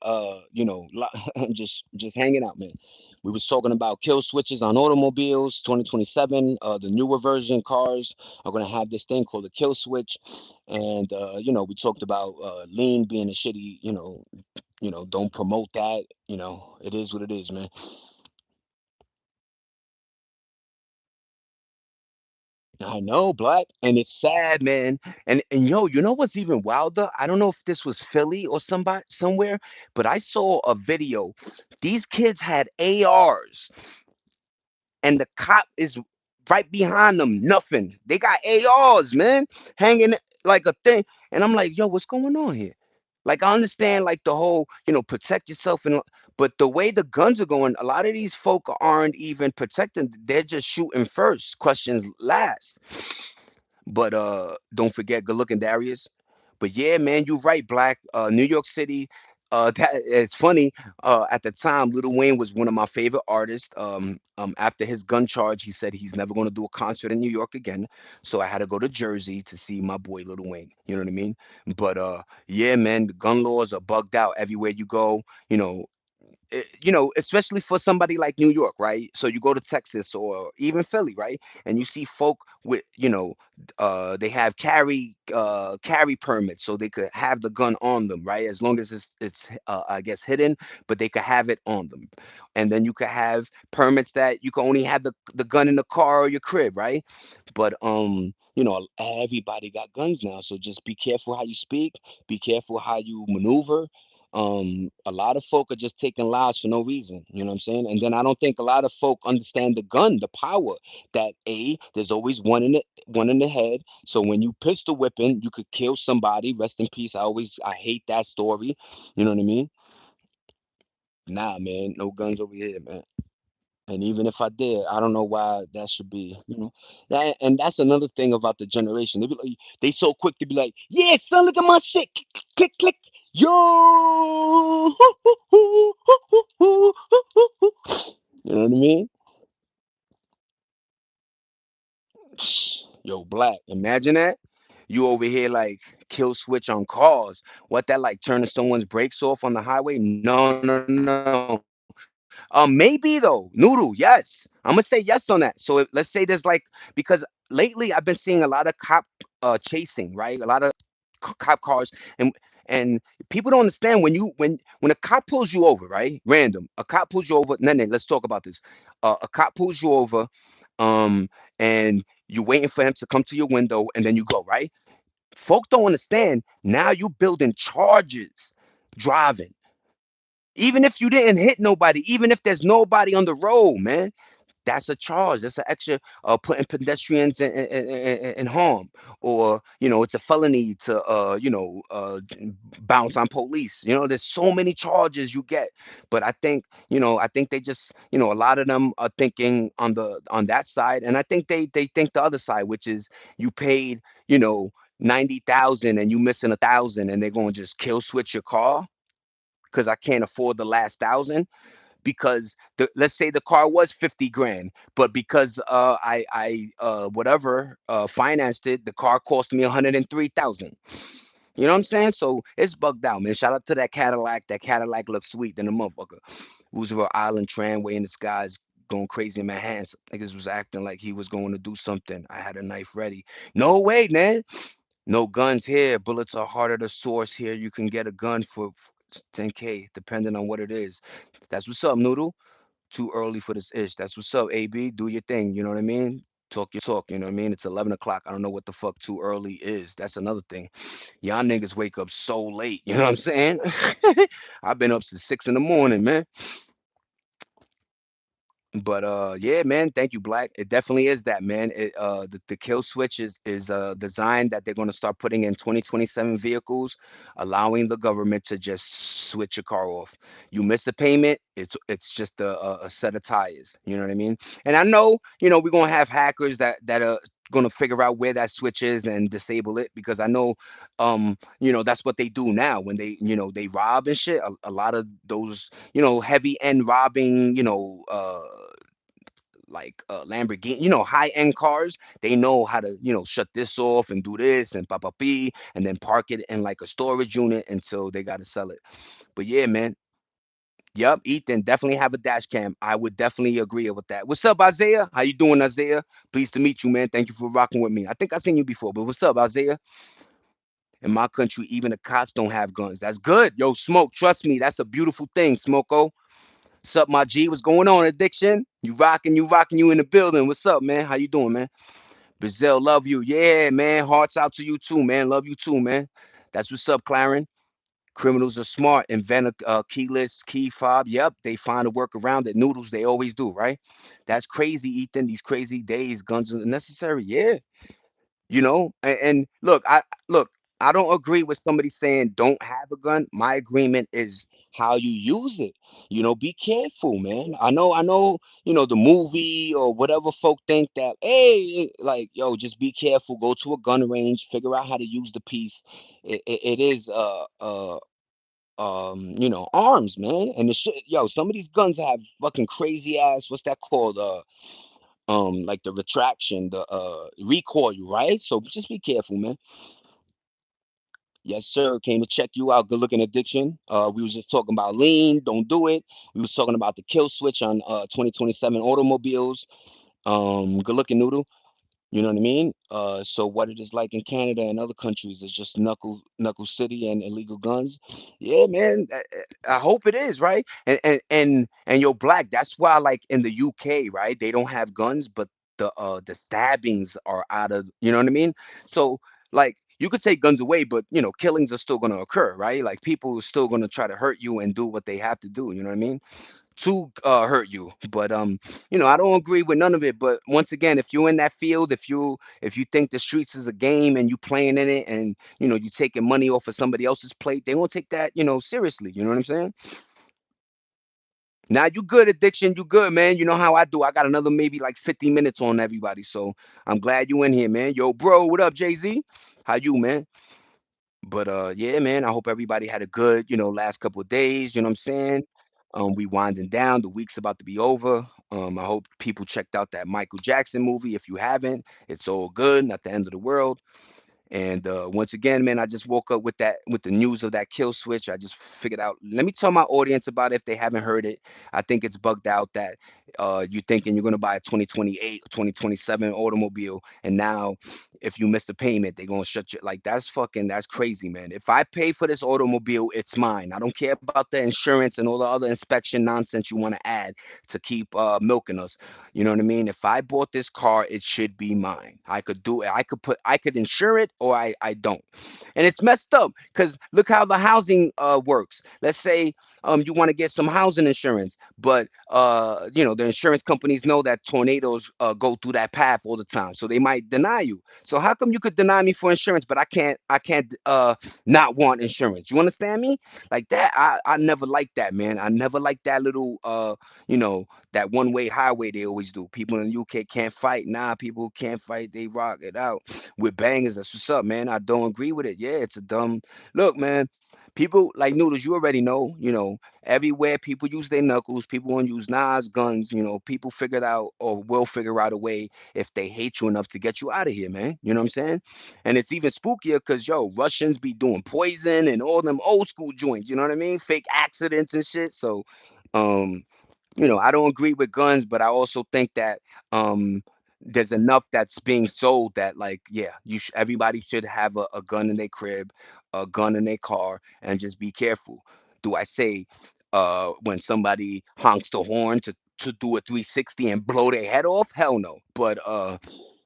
Just hanging out, man. We was talking about kill switches on automobiles, 2027. The newer version cars are gonna have this thing called a kill switch, and we talked about lean being a shitty, don't promote that. It is what it is, man. I know, Black, and it's sad, man. And yo, you know what's even wilder? I don't know if this was Philly or somebody somewhere, but I saw a video. These kids had ARs, and the cop is right behind them. Nothing. They got ARs, man, hanging like a thing. And I'm like, yo, what's going on here? Like I understand like the whole, protect yourself but the way the guns are going, a lot of these folk aren't even protecting. They're just shooting first, questions last. But don't forget, good looking Darius. But yeah, man, you're right, Black. New York City. That it's funny. At the time, Lil Wayne was one of my favorite artists. After his gun charge, he said he's never going to do a concert in New York again. So I had to go to Jersey to see my boy Lil Wayne. You know what I mean? But yeah, man, the gun laws are bugged out everywhere you go. You know, especially for somebody like New York, right? So you go to Texas or even Philly, right? And you see folk with, they have carry permits, so they could have the gun on them, right? As long as it's I guess hidden, but they could have it on them. And then you could have permits that you can only have the gun in the car or your crib, right? But everybody got guns now, so just be careful how you speak, be careful how you maneuver. A lot of folk are just taking lives for no reason, you know what I'm saying? And then I don't think a lot of folk understand the gun, the power, that there's always one in the head. So when you pistol whipping, you could kill somebody. Rest in peace. I hate that story. You know what I mean? Nah, man, no guns over here, man. And even if I did, I don't know why that should be. And that's another thing about the generation. They so quick to be like, yeah, son, look at my shit. Click, click, click. Yo. You know what I mean? Yo, Black, imagine that. You over here like kill switch on cars. What that like turning someone's brakes off on the highway? No, no, no. Maybe though. Noodle, yes. I'm gonna say yes on that. So let's say there's like, because lately I've been seeing a lot of cop chasing, right? A lot of cop cars, and and people don't understand when a cop pulls you over, right? Random. A cop pulls you over. No, no, let's talk about this. A cop pulls you over, um, and you're waiting for him to come to your window, and then you go, right? Folk don't understand. Now you building charges driving. Even if you didn't hit nobody, even if there's nobody on the road, man, that's a charge. That's an extra putting pedestrians in harm, or it's a felony to bounce on police. There's so many charges you get, but I think they just a lot of them are thinking on that side, and I think they think the other side, which is you paid 90,000 and you missing 1,000, and they're going to just kill switch your car because I can't afford the last 1,000, because let's say the car was 50 grand, but because I whatever financed it, the car cost me 103,000. You know what I'm saying? So it's bugged out, man. Shout out to that Cadillac. That Cadillac looks sweet than a motherfucker. Roosevelt Island tramway in the skies going crazy in my hands. Niggas was acting like he was going to do something. I had a knife ready. No way, man. No guns here. Bullets are harder to source here. You can get a gun for 10K, depending on what it is. That's what's up, Noodle. Too early for this ish. That's what's up, AB. Do your thing. You know what I mean? Talk your talk. You know what I mean? It's 11 o'clock. I don't know what the fuck too early is. That's another thing. Y'all niggas wake up so late. You know what I'm saying? I've been up since 6 in the morning, man. But yeah, man, thank you, Black. It definitely is that, man. The kill switch is design that they're gonna start putting in 2027 vehicles, allowing the government to just switch your car off. You miss a payment, it's just a set of tires. You know what I mean? And I know, we're gonna have hackers that are gonna figure out where that switch is and disable it, because I know that's what they do now when they rob and shit. A lot of those heavy end robbing, like Lamborghini, high end cars, they know how to, shut this off and do this and papapi, and then park it in like a storage unit until they got to sell it. But yeah, man. Yep, Ethan, definitely have a dash cam. I would definitely agree with that. What's up, Isaiah? How you doing, Isaiah? Pleased to meet you, man. Thank you for rocking with me. I think I seen you before, but what's up, Isaiah? In my country, even the cops don't have guns. That's good. Yo, Smoke, trust me, that's a beautiful thing, Smoko. What's up, my G? What's going on, Addiction? You in the building. What's up, man? How you doing, man? Brazil, love you. Yeah, man. Hearts out to you too, man. Love you too, man. That's what's up, Claren. Criminals are smart. Invent a keyless key fob. Yep, they find a work around it. Noodles, they always do, right? That's crazy, Ethan. These crazy days, guns are necessary. Yeah, and look, I don't agree with somebody saying don't have a gun. My agreement is how you use it. Be careful, man. I know, the movie or whatever folk think that, hey, like, yo, just be careful, go to a gun range, figure out how to use the piece. It is arms, man. And the shit, yo, some of these guns have fucking crazy ass, what's that called, like the retraction, the recoil, right? So just be careful, man. Yes, sir. Came to check you out. Good looking addiction. We was just talking about lean. Don't do it. We was talking about the kill switch on 2027 automobiles. Good looking noodle. You know what I mean? So what it is like in Canada and other countries is just knuckle city and illegal guns. Yeah, man. I hope it is, right? And you're black. That's why, like in the UK, right? They don't have guns, but the stabbings are out of, you know what I mean? So like you could take guns away, but killings are still gonna occur, right? Like people are still gonna try to hurt you and do what they have to do. You know what I mean? To hurt you. But I don't agree with none of it. But once again, if you're in that field, if you think the streets is a game and you playing in it, and you taking money off of somebody else's plate, they won't take that seriously. You know what I'm saying? Now you good, addiction. You good, man. You know how I do. I got another maybe like 50 minutes on everybody. So I'm glad you in here, man. Yo, bro, what up, Jay-Z? How you, man? But yeah, man, I hope everybody had a good, last couple of days, you know what I'm saying? We winding down, the week's about to be over. I hope people checked out that Michael Jackson movie. If you haven't, it's all good, not the end of the world. And once again, man, I just woke up with the news of that kill switch. I just figured out. Let me tell my audience about it if they haven't heard it. I think it's bugged out that you're thinking you're gonna buy a 2028 or 2027 automobile, and now if you miss the payment, they're gonna shut you. Like that's crazy, man. If I pay for this automobile, it's mine. I don't care about the insurance and all the other inspection nonsense you want to add to keep milking us. You know what I mean? If I bought this car, it should be mine. I could do it. I could insure it or I don't. And it's messed up because look how the housing works. Let's say you want to get some housing insurance, but the insurance companies know that tornadoes go through that path all the time. So they might deny you. So how come you could deny me for insurance, but I can't not want insurance? You understand me? Like that, I never liked that, man. I never liked that little you know, that one way highway they always do. People in the UK can't fight. Nah, people can't fight. They rock it out with bangers. That's what's up, man. I don't agree with it. Yeah, it's a dumb look, man. People like noodles, you already know, everywhere people use their knuckles, people want to use knives, guns, people figured out or will figure out a way if they hate you enough to get you out of here, man. You know what I'm saying? And it's even spookier because Russians be doing poison and all them old school joints, you know what I mean? Fake accidents and shit. So um I don't agree with guns, but I also think that um, there's enough that's being sold that, like, yeah, everybody should have a gun in their crib, a gun in their car, and just be careful. Do I say when somebody honks the horn to do a 360 and blow their head off? Hell no. But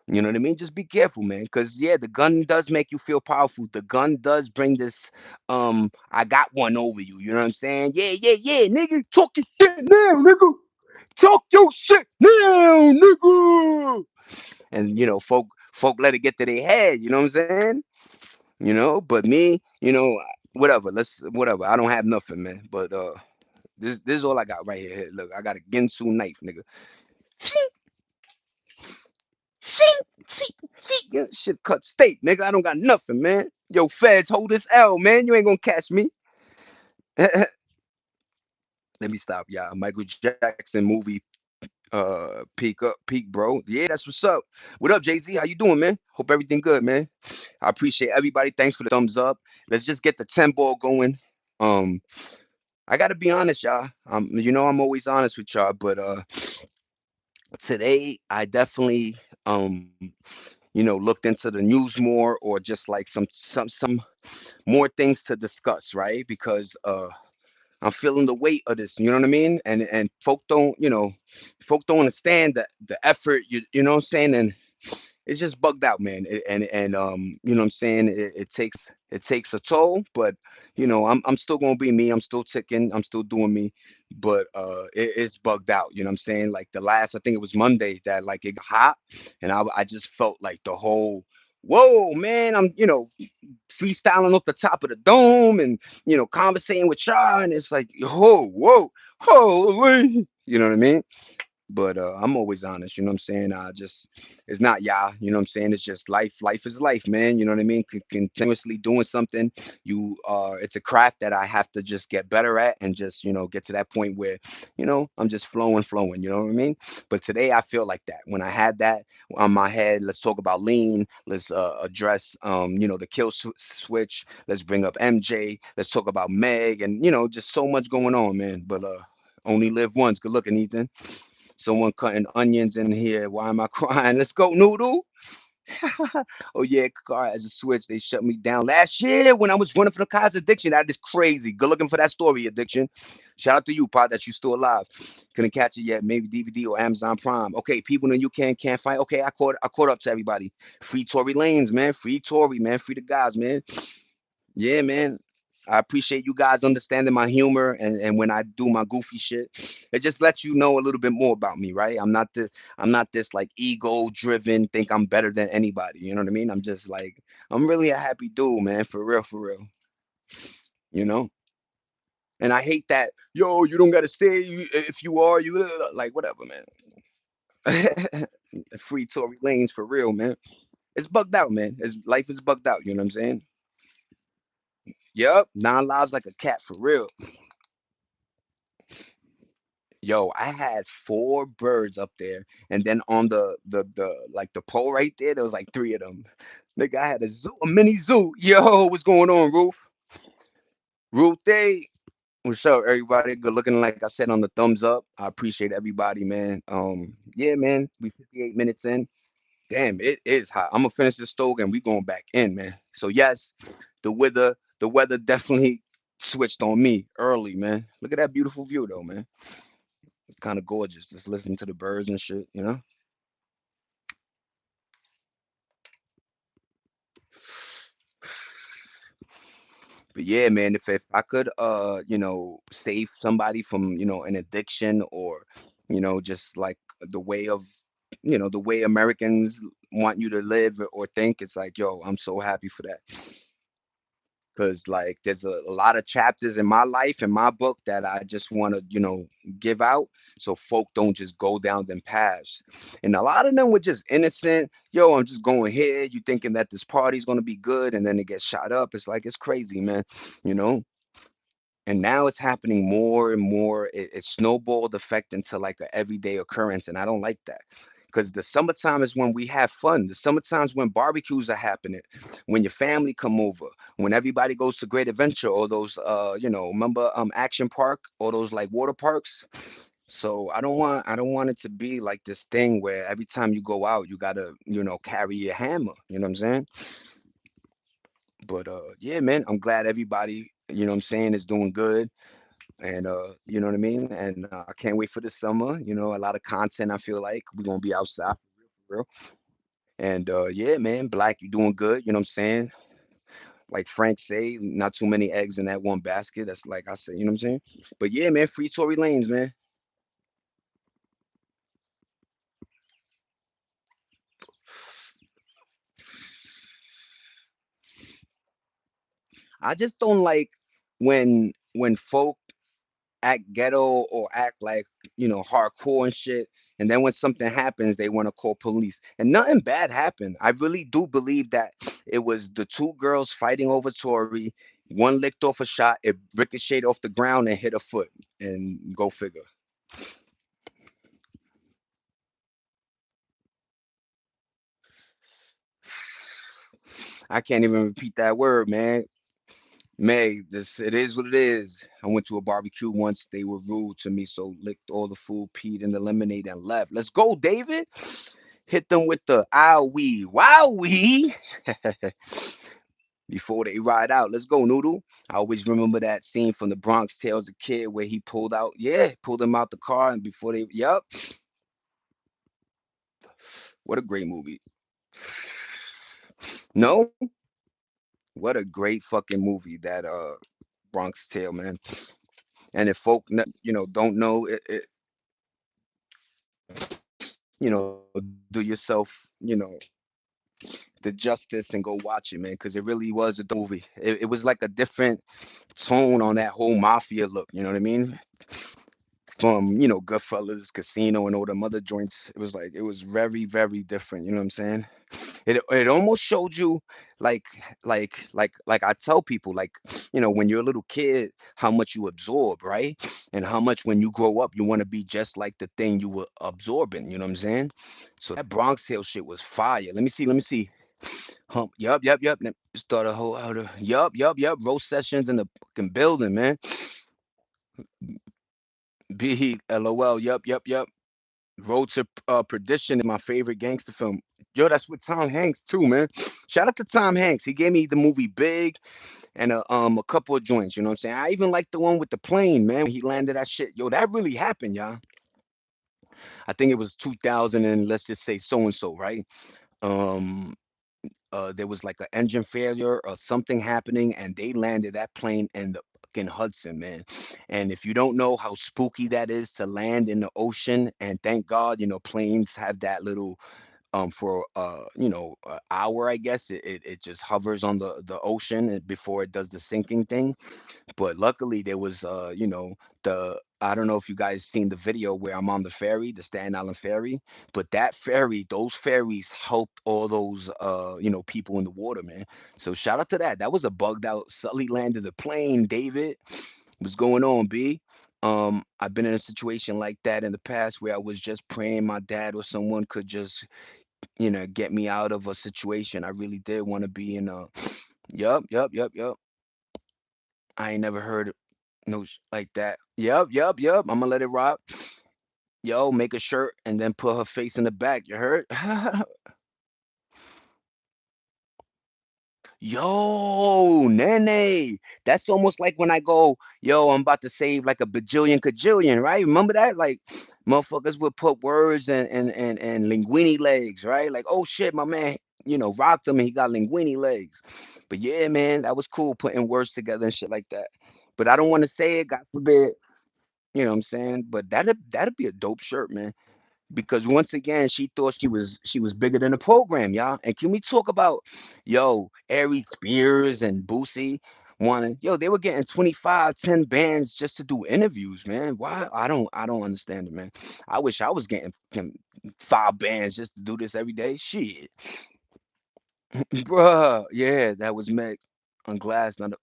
you know what I mean? Just be careful, man. Because yeah, the gun does make you feel powerful. The gun does bring this I got one over you. You know what I'm saying? Yeah, yeah, yeah, nigga. Talk your shit now, nigga. Talk your shit now, nigga. And folk let it get to their head, you know what I'm saying? But me, whatever. Whatever. I don't have nothing, man. But this is all I got right here. Look, I got a Ginsu knife, nigga. Shing, shing, shing. Yeah, shit cut steak, nigga. I don't got nothing, man. Yo, feds, hold this L, man. You ain't gonna catch me. Let me stop, y'all. Michael Jackson movie peak, bro. Yeah, that's what's up. What up, Jay-Z? How you doing, man? Hope everything good, man. I appreciate everybody. Thanks for the thumbs up. Let's just get the 10 ball going. Um, I gotta be honest, y'all. I'm always honest with y'all, but today I definitely looked into the news more or just like some more things to discuss, right? Because I'm feeling the weight of this, you know what I mean? And folk don't understand the effort, you know what I'm saying? And it's just bugged out, man. And you know what I'm saying? It takes a toll, but I'm still gonna be me. I'm still ticking. I'm still doing me. But it's bugged out. You know what I'm saying? Like the last, I think it was Monday that like it got hot, and I just felt like the whole. Whoa, man! I'm freestyling off the top of the dome and conversating with y'all, and it's like, whoa, whoa, holy, you know what I mean? But I'm always honest, you know what I'm saying? It's not yeah, you know what I'm saying? It's just life. Life is life, man. You know what I mean? Continuously doing something. It's a craft that I have to just get better at and just, get to that point where, I'm just flowing, you know what I mean? But today I feel like that. When I had that on my head, let's talk about lean. Let's address, the switch. Let's bring up MJ. Let's talk about Meg and, just so much going on, man. But only live once. Good looking, Ethan. Someone cutting onions in here. Why am I crying? Let's go, Noodle. Oh yeah, car as a switch. They shut me down last year when I was running for the cause addiction. That is crazy. Good looking for that story, addiction. Shout out to you, Pod, that you still alive. Couldn't catch it yet. Maybe DVD or Amazon Prime. Okay, people in the UK can't find. Okay, I caught up to everybody. Free Tory Lanes, man. Free Tory, man. Free the guys, man. Yeah, man. I appreciate you guys understanding my humor and when I do my goofy shit. It just lets you know a little bit more about me, right? I'm not this like ego driven, think I'm better than anybody. You know what I mean? I'm just like I'm really a happy dude, man, for real, for real. You know? And I hate that, yo, you don't gotta say if you are, like whatever, man. Free Tory Lanes for real, man. It's bugged out, man. Life is bugged out, you know what I'm saying? Yup, 9 lives like a cat for real. Yo, I had four birds up there, and then on the like the pole right there, there was like three of them. Nigga, I had a zoo, a mini zoo. Yo, what's going on, Ruth? Ruth Day. What's up, everybody? Good looking, like I said on the thumbs up. I appreciate everybody, man. Yeah, man. We 58 minutes in. Damn, it is hot. I'm gonna finish this stove and we going back in, man. So yes, the weather definitely switched on me early, man. Look at that beautiful view though, man. It's kind of gorgeous. Just listening to the birds and shit, you know? But yeah, man, if I could save somebody from, an addiction or, just like the way of the way Americans want you to live or think, it's like, yo, I'm so happy for that. Because like there's a lot of chapters in my life in my book that I just want to give out so folk don't just go down them paths, and a lot of them were just innocent. Yo, I'm just going here, you thinking that this party's going to be good, and then it gets shot up. It's like it's crazy, man. you know and now it's happening more and more. It snowballed effect into like a everyday occurrence, and I don't like that. Because the summertime is when we have fun. The summertime is when barbecues are happening, when your family come over, when everybody goes to Great Adventure or those, remember Action Park or those like water parks. So I don't want it to be like this thing where every time you go out, you gotta, carry your hammer. You know what I'm saying? But yeah, man, I'm glad everybody, what I'm saying, is doing good. And you know what I mean? And I can't wait for the summer. A lot of content. I feel like we're gonna be outside for real. And yeah, man, Black, you doing good. You know what I'm saying? Like Frank say, not too many eggs in that one basket. That's like I said, you know what I'm saying? But yeah, man, free Tory Lanes, man. I just don't like when folk act ghetto or act like hardcore and shit, and then when something happens they want to call police and nothing bad happened. I really do believe that it was the two girls fighting over Tory. One licked off a shot, it ricocheted off the ground and hit a foot, and go figure. I can't even repeat that word, man. May, this it is what it is. I went to a barbecue once. They were rude to me, so licked all the food, peed in the lemonade, and left. Let's go, David. Hit them with the owie, wowee before they ride out. Let's go, Noodle. I always remember that scene from the Bronx Tale as a kid where he pulled out, yeah, pulled them out the car, and before they, yep, what a great movie. No, what a great fucking movie that Bronx Tale, man. And if folk, don't know it, do yourself, the justice and go watch it, man, because it really was a movie. It was like a different tone on that whole mafia look. You know what I mean? from, Goodfellas, Casino, and all them other joints. It was like it was very, very different. You know what I'm saying? It almost showed you like like I tell people like when you're a little kid how much you absorb, right? And how much when you grow up you want to be just like the thing you were absorbing, you know what I'm saying? So that Bronx Tale shit was fire. Let me see. Yup. Start a whole out of yup. Roast sessions in the fucking building, man. Be LOL. Yup. Road to Perdition is my favorite gangster film. Yo, that's with Tom Hanks too, man. Shout out to Tom Hanks. He gave me the movie Big and a couple of joints. You know what I'm saying? I even like the one with the plane, man. When he landed that shit. Yo, that really happened, y'all. I think it was 2000 and let's just say so and so, right? Um, there was like an engine failure or something happening, and they landed that plane in the fucking Hudson, man. And if you don't know how spooky that is to land in the ocean, and thank God, planes have that little for an hour, I guess it just hovers on the ocean before it does the sinking thing. But luckily there was the I don't know if you guys seen the video where I'm on the ferry, the Staten Island ferry, but that ferry, those ferries helped all those people in the water, man. So shout out to that. That was a bugged out Sully landed the plane, David. What's going on, B? I've been in a situation like that in the past where I was just praying my dad or someone could just, get me out of a situation. I really did want to be in a yup. I ain't never heard no like that. Yup. I'm gonna let it rock. Yo, make a shirt and then put her face in the back. You heard? Yo, Nene. That's almost like when I go, yo, I'm about to save like a bajillion cajillion, right? Remember that? Like motherfuckers would put words and linguini legs, right? Like, oh shit, my man, rocked him and he got linguini legs. But yeah, man, that was cool putting words together and shit like that. But I don't want to say it, God forbid, you know what I'm saying? But that'd be a dope shirt, man, because once again she thought she was bigger than the program, y'all. And can we talk about Aries Spears and Boosie wanting they were getting 25, 10 bands just to do interviews, man. Why? I don't understand it, man. I wish I was getting 5 bands just to do this every day. Shit. Bruh, yeah, that was Meg on Glass. Not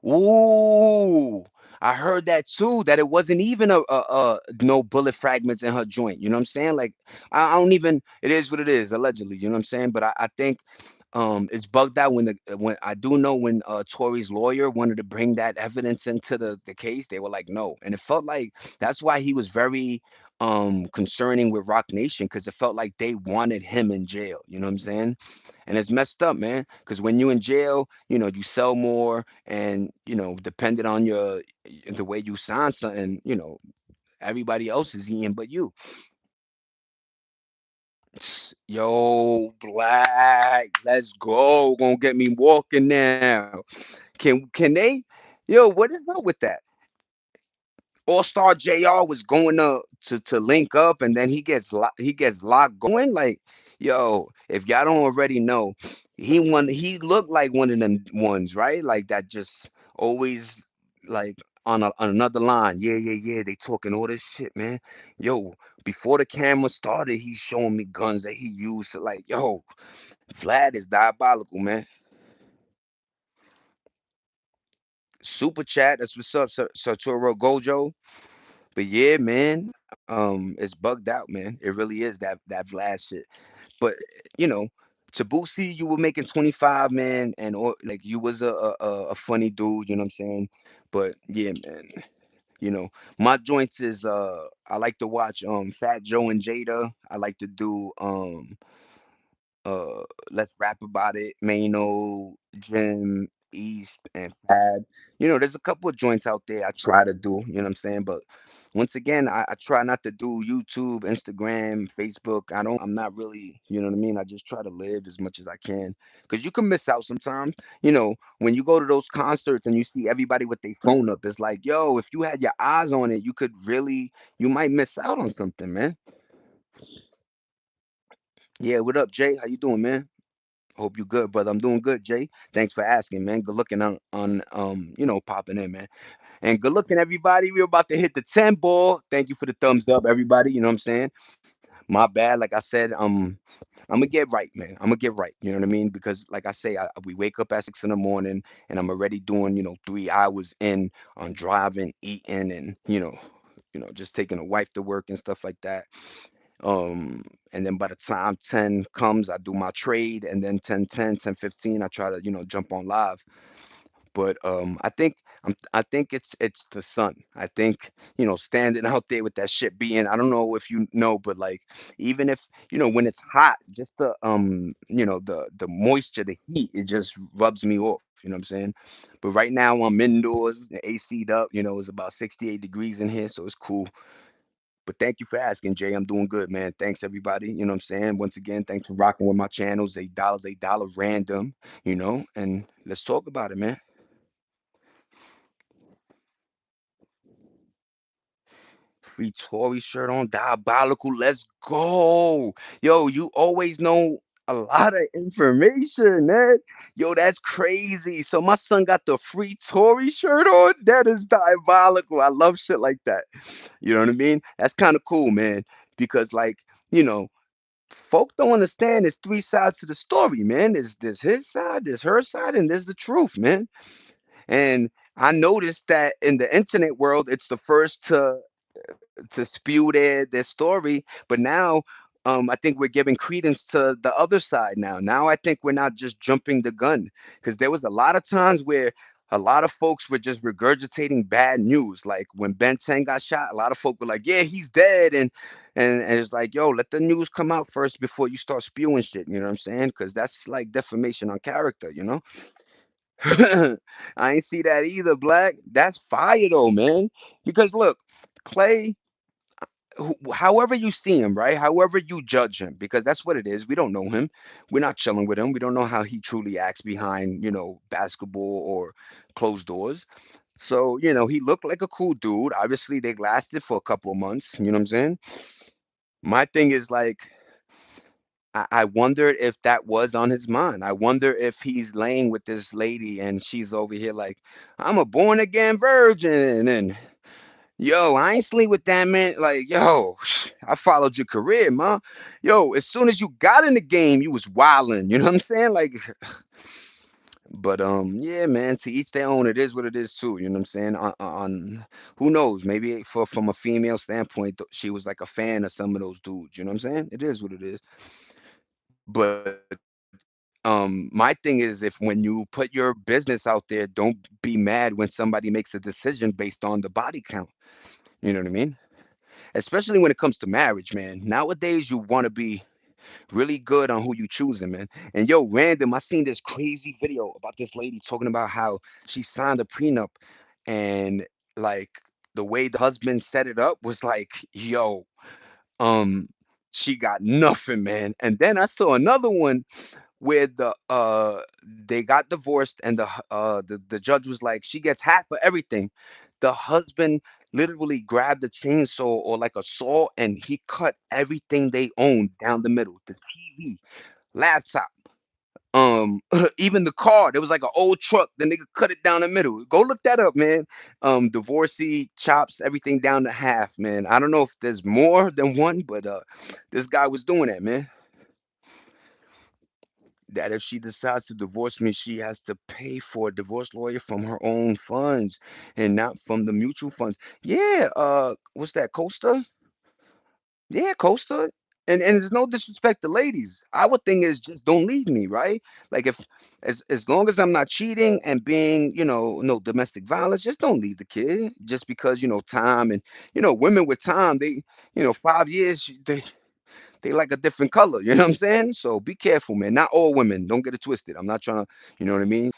ooh, I heard that too. That it wasn't even no bullet fragments in her joint. You know what I'm saying? Like I don't even. It is what it is, allegedly. You know what I'm saying? But I think it's bugged out when I do know when Tory's lawyer wanted to bring that evidence into the case, they were like no, and it felt like that's why he was very concerning with Rock Nation because it felt like they wanted him in jail. You know what I'm saying? And it's messed up, man. Because when you in jail, you sell more, and depending on the way you sign something, everybody else is eating but you. Yo, Black, let's go. Gonna get me walking now. Can they? Yo, what is up with that? All Star Jr. was going to link up, and then he gets locked going. Like, yo, if y'all don't already know, he looked like one of them ones, right? Like that, just always like on another line. Yeah. They talking all this shit, man. Yo, before the camera started, he's showing me guns that he used to like. Yo, Vlad is diabolical, man. Super chat. That's what's up, Sartoro Gojo. But yeah, man, it's bugged out, man. It really is that Vlad shit. But you know, to Boosie, you were making 25, man, and like you was a funny dude. You know what I'm saying? But yeah, man. You know, my joints is I like to watch Fat Joe and Jada. I like to do Let's Rap About It, Mano, Jim, East, and Fad. There's a couple of joints out there I try to do, you know what I'm saying? But once again, I try not to do YouTube, Instagram, Facebook. I'm not really, you know what I mean? I just try to live as much as I can. Because you can miss out sometimes. When you go to those concerts and you see everybody with their phone up, it's like, yo, if you had your eyes on it, you might miss out on something, man. Yeah, what up, Jay? How you doing, man? Hope you good, brother. I'm doing good, Jay. Thanks for asking, man. Good looking on popping in, man. And good looking, everybody. We're about to hit the 10 ball. Thank you for the thumbs up, everybody. You know what I'm saying? My bad. Like I said, I'm gonna get right, man. I'm gonna get right. You know what I mean? Because, like I say, we wake up at 6 in the morning, and I'm already doing, 3 hours in on driving, eating, and just taking a wife to work and stuff like that. And then by the time 10 comes, I do my trade, and then 10:10, 10:15, I try to, jump on live. But I think it's the sun. I think, standing out there with that shit being, I don't know if you know, but like, even if, when it's hot, just the moisture, the heat, it just rubs me off. You know what I'm saying? But right now I'm indoors, AC'd up. It's about 68 degrees in here, so it's cool. But thank you for asking, Jay. I'm doing good, man. Thanks, everybody. You know what I'm saying? Once again, thanks for rocking with my channels. $8, $8 random, and let's talk about it, man. Free Tory shirt on, diabolical. Let's go. Yo, you always know a lot of information, man. Yo, that's crazy. So my son got the free Tory shirt on. That is diabolical. I love shit like that. You know what I mean? That's kind of cool, man. Because like, you know, folk don't understand there's three sides to the story, man. There's his side, there's her side, and there's the truth, man. And I noticed that in the internet world, it's the first to spew their story. But now, I think we're giving credence to the other side now. Now I think we're not just jumping the gun, because there was a lot of times where a lot of folks were just regurgitating bad news. Like when Ben 10 got shot, a lot of folk were like, "Yeah, he's dead," and it's like, "Yo, let the news come out first before you start spewing shit." You know what I'm saying? Because that's like defamation on character. I ain't see that either, Black. That's fire though, man. Because look, Clay, however you see him, right? However you judge him, because that's what it is. We don't know him. We're not chilling with him. We don't know how he truly acts behind, basketball or closed doors. So, he looked like a cool dude. Obviously, they lasted for a couple of months. You know what I'm saying? My thing is like, I wondered if that was on his mind. I wonder if he's laying with this lady and she's over here like, I'm a born again virgin, and yo, I ain't sleep with that man. Like, yo, I followed your career, man. Yo, as soon as you got in the game, you was wilding. You know what I'm saying? Like, but yeah, man. To each their own. It is what it is too. You know what I'm saying? On who knows? Maybe from a female standpoint, she was like a fan of some of those dudes. You know what I'm saying? It is what it is. But my thing is, if when you put your business out there, don't be mad when somebody makes a decision based on the body count. You know what I mean? Especially when it comes to marriage, man. Nowadays, you want to be really good on who you choosing, man. And yo, random, I seen this crazy video about this lady talking about how she signed a prenup, and like the way the husband set it up was like, yo, um, she got nothing, man. And then I saw another one where they got divorced, and the judge was like, she gets half of everything. The husband literally grabbed a chainsaw or like a saw, and he cut everything they owned down the middle: the TV, laptop, even the car. There was like an old truck, the nigga cut it down the middle. Go look that up, man. Divorcee chops everything down to half, man. I don't know if there's more than one, but this guy was doing that, man. That if she decides to divorce me, she has to pay for a divorce lawyer from her own funds and not from the mutual funds. Yeah, what's that, Costa? Yeah, Costa. And there's no disrespect to ladies. Our thing is just don't leave me, right? Like if as long as I'm not cheating and being, no domestic violence, just don't leave the kid. Just because, time, and women with time, they, 5 years, they like a different color. You know what I'm saying? So be careful, man. Not all women. Don't get it twisted. I'm not trying to, you know what I mean?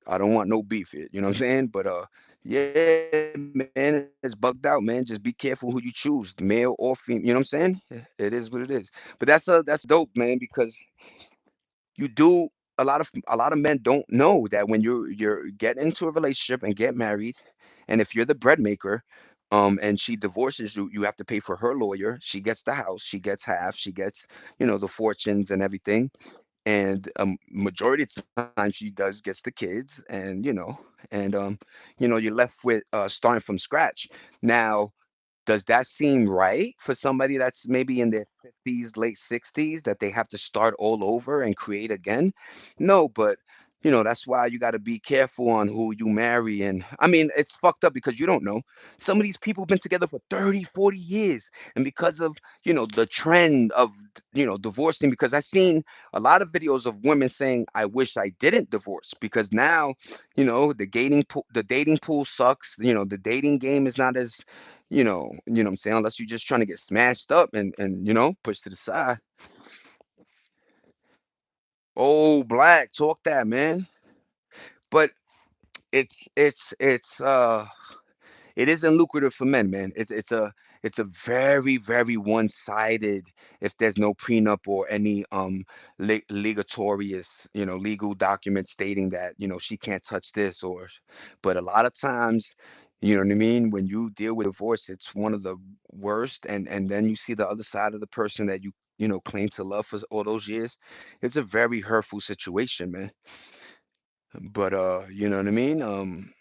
I don't want no beef here. You know what I'm saying? But yeah, man, it's bugged out, man. Just be careful who you choose, male or female. You know what I'm saying? It is what it is. But that's dope, man, because you do a lot of men don't know that when you're get into a relationship and get married, and if you're the bread maker, and she divorces you, you have to pay for her lawyer. She gets the house, she gets half, she gets, the fortunes and everything. and majority of the time she does gets the kids, and and you're left with starting from scratch. Now, does that seem right for somebody that's maybe in their 50s, late 60s, that they have to start all over and create again? No, but that's why you got to be careful on who you marry. And I mean, it's fucked up because you don't know. Some of these people have been together for 30, 40 years. And because of, the trend of, divorcing, because I've seen a lot of videos of women saying, I wish I didn't divorce because now, the dating pool sucks. The dating game is not as what I'm saying, unless you're just trying to get smashed up and pushed to the side. Oh, Black, talk that, man. But it's it isn't lucrative for men, man. It's a very, very one-sided if there's no prenup or any legatorious, legal document stating that, she can't touch this but a lot of times, you know what I mean, when you deal with divorce, it's one of the worst, and then you see the other side of the person that you claim to love for all those years. It's a very hurtful situation, man. But you know what I mean?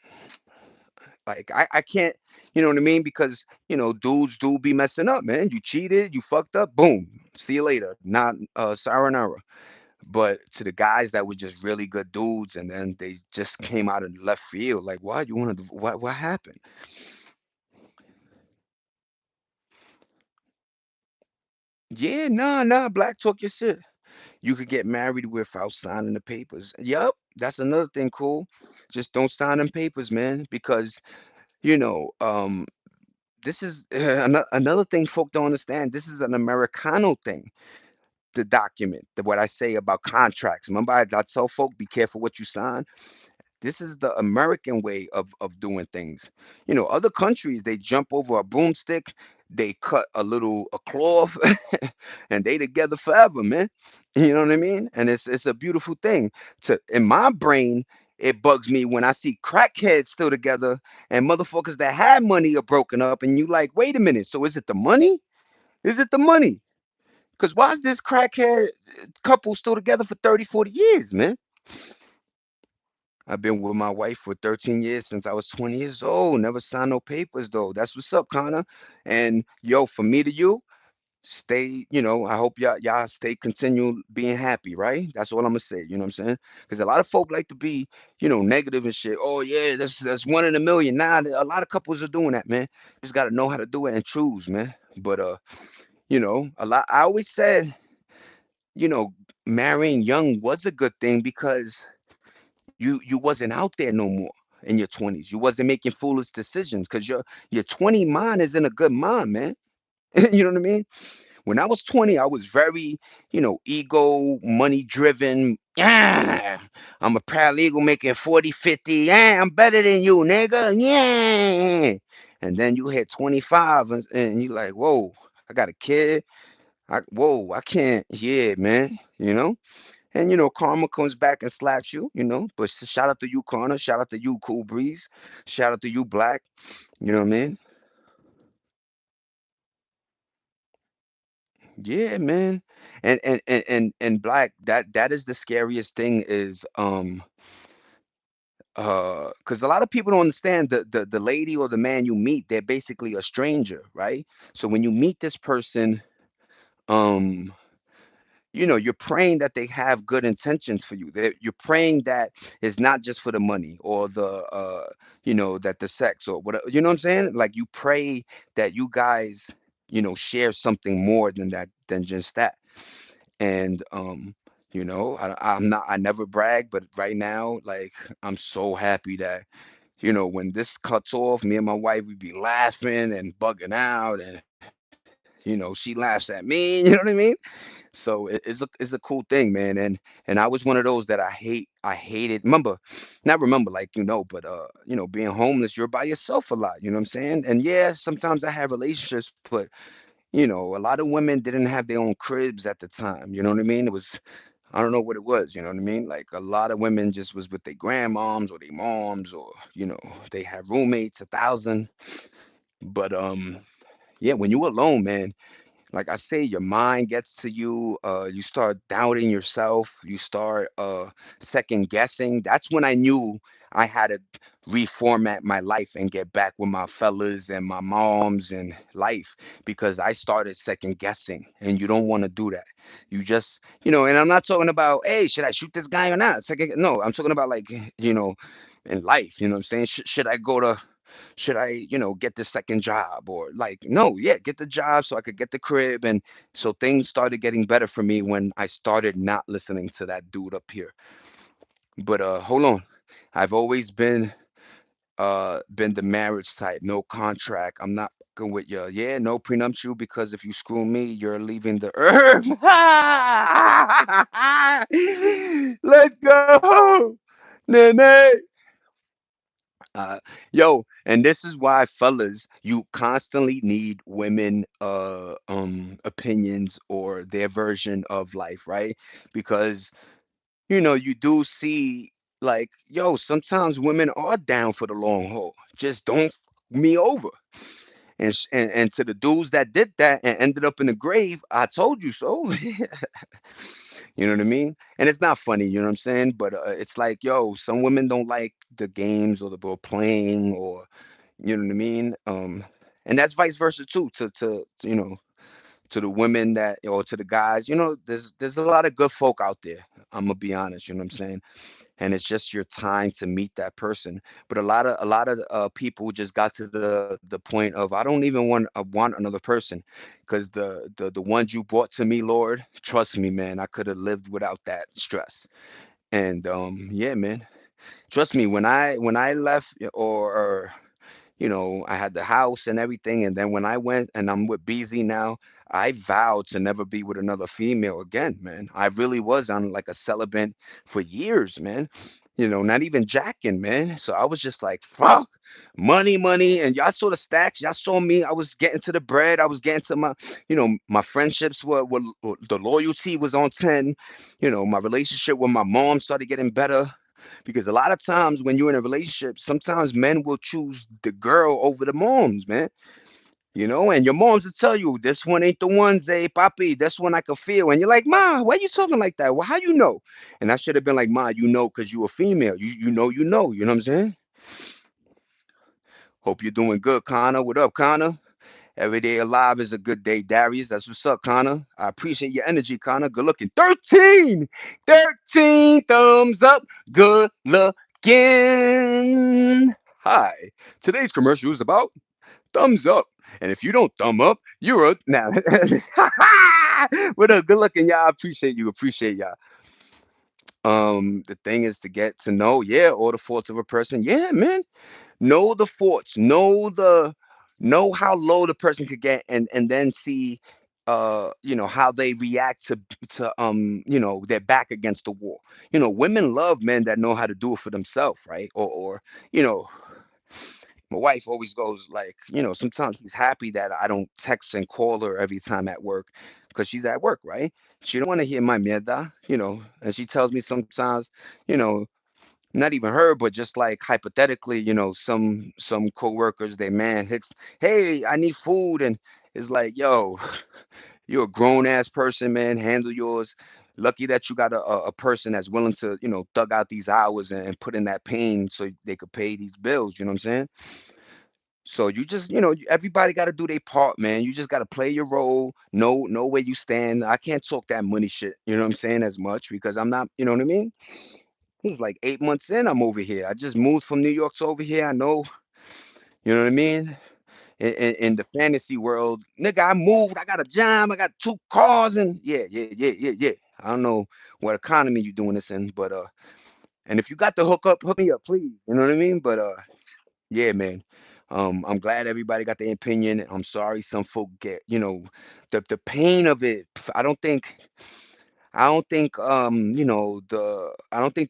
Like I can't, you know what I mean? Because dudes do be messing up, man. You cheated, you fucked up, boom. See you later. Not sayonara. But to the guys that were just really good dudes and then they just came out of left field, like, why you wanted to, what happened? Yeah, nah, Black, talk your shit. You could get married without signing the papers. Yup, that's another thing cool. Just don't sign them papers, man, because you know, this is another thing folk don't understand. This is an Americano thing. The document, what I say about contracts. Remember, I tell folk, be careful what you sign. This is the American way of doing things. Other countries, they jump over a broomstick, they cut a cloth, and they together forever, man. You know what I mean? And it's a beautiful thing. In my brain, it bugs me when I see crackheads still together and motherfuckers that had money are broken up, and you like, wait a minute, so is it the money? Is it the money? Because why is this crackhead couple still together for 30, 40 years, man? I've been with my wife for 13 years since I was 20 years old. Never signed no papers though. That's what's up, Connor. And yo, from me to you, stay, I hope y'all stay continue being happy, right? That's all I'm gonna say. You know what I'm saying? Because a lot of folk like to be, negative and shit. Oh yeah, that's one in a million. Nah, a lot of couples are doing that, man. Just gotta know how to do it and choose, man. But a lot I always said, you know, marrying young was a good thing because you wasn't out there no more in your 20s. You wasn't making foolish decisions because your 20 mind is in a good mind, man. You know what I mean? When I was 20, I was very, ego, money driven. Yeah, I'm a paralegal making 40, 50. Yeah, I'm better than you, nigga. Yeah. And then you hit 25 and you like, whoa, I got a kid. Whoa, I can't. Yeah, man. And karma comes back and slaps you, But shout out to you, Connor. Shout out to you, Cool Breeze. Shout out to you, Black. You know what I mean? Yeah, man. And Black, that is the scariest thing is because a lot of people don't understand the lady or the man you meet, they're basically a stranger, right? So when you meet this person, um you're praying that they have good intentions for you. You're praying that it's not just for the money or that the sex or whatever. You know what I'm saying? Like you pray that you guys, share something more than that, than just that. And I never brag, but right now, like I'm so happy that, when this cuts off, me and my wife, we be laughing and bugging out, and she laughs at me. You know what I mean? So it's a cool thing, man. And I was one of those that I hated. Not remember, like but being homeless, you're by yourself a lot. You know what I'm saying? And yeah, sometimes I have relationships, but a lot of women didn't have their own cribs at the time. You know what I mean? It was I don't know what it was. You know what I mean? Like a lot of women just was with their grandmoms or their moms, or they had roommates 1,000. But yeah, when you alone, man. like I say, your mind gets to you. You start doubting yourself. You start second guessing. That's when I knew I had to reformat my life and get back with my fellas and my moms and life, because I started second guessing, and you don't want to do that. You just, and I'm not talking about, hey, should I shoot this guy or not? Second, no, I'm talking about like, in life. You know what I'm saying? Should I go to should I, get the second job, or like, no, yeah, get the job so I could get the crib. And so things started getting better for me when I started not listening to that dude up here. But hold on. I've always been the marriage type, no contract. I'm not going with you. Yeah, no prenuptial, because if you screw me, you're leaving the earth. Let's go. Nene. Uh, Yo, and this is why, fellas, you constantly need women opinions or their version of life, right? Because you do see, like, yo, sometimes women are down for the long haul. Just don't f me over. And to the dudes that did that and ended up in the grave, I told you so. You know what I mean? And it's not funny, you know what I'm saying? But it's like, yo, some women don't like the games or the ball playing, or you know what I mean? And that's vice versa too, to the women that, or to the guys. There's a lot of good folk out there. I'm gonna be honest, you know what I'm saying? And it's just your time to meet that person. But a lot of people just got to the point of, I don't even want another person, because the ones you brought to me, Lord, trust me, man, I could have lived without that stress. And yeah, man, trust me, when I left, or I had the house and everything. And then when I went and I'm with BZ now, I vowed to never be with another female again, man. I really was on like a celibate for years, man. Not even jacking, man. So I was just like, fuck, money, money. And y'all saw the stacks. Y'all saw me. I was getting to the bread. I was getting to my friendships were the loyalty was on 10. My relationship with my mom started getting better, because a lot of times when you're in a relationship, sometimes men will choose the girl over the moms, man. And your moms will tell you, this one ain't the one, Zay, Papi, this one I can feel. And you're like, Ma, why you talking like that? Well, how you know? And I should have been like, Ma, because you a female. You know what I'm saying? Hope you're doing good, Connor. What up, Connor? Every day alive is a good day, Darius. That's what's up, Connor. I appreciate your energy, Connor. Good looking. 13! 13 thumbs up. Good looking. Hi. Today's commercial is about thumbs up. And if you don't thumb up, you're a now. What up? Good looking, y'all. I appreciate you. Appreciate y'all. The thing is to get to know, yeah, all the faults of a person. Yeah, man. Know the faults, know how low the person could get, and then see how they react to their back against the wall. Women love men that know how to do it for themselves, right? Or you know my wife always goes like, sometimes she's happy that I don't text and call her every time at work, because she's at work, right? She don't want to hear my mierda, and she tells me sometimes, you know not even her, but just like hypothetically, some coworkers, their man hits, hey, I need food, and it's like, yo, you're a grown ass person, man. Handle yours. Lucky that you got a person that's willing to, thug out these hours and put in that pain so they could pay these bills. You know what I'm saying? So you just, everybody got to do their part, man. You just got to play your role, know where you stand. I can't talk that money shit, you know what I'm saying, as much, because I'm not, you know what I mean? It's like 8 months in, I'm over here. I just moved from New York to over here. I know, you know what I mean? In the fantasy world, nigga, I moved. I got a job. I got 2 cars, and yeah, yeah, yeah, yeah, yeah. I don't know what economy you doing this in, but and if you got the hook up, hook me up, please. You know what I mean? But yeah, man. I'm glad everybody got their opinion. I'm sorry some folk get, the pain of it. I don't think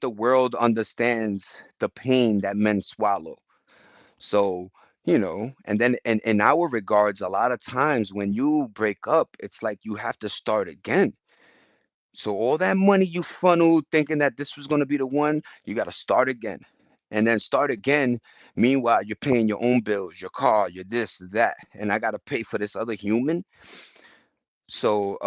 the world understands the pain that men swallow. So, and then in our regards, a lot of times when you break up, it's like you have to start again. So all that money you funneled thinking that this was going to be the one, you got to start again. And then start again. Meanwhile, you're paying your own bills, your car, your this, that, and I got to pay for this other human. So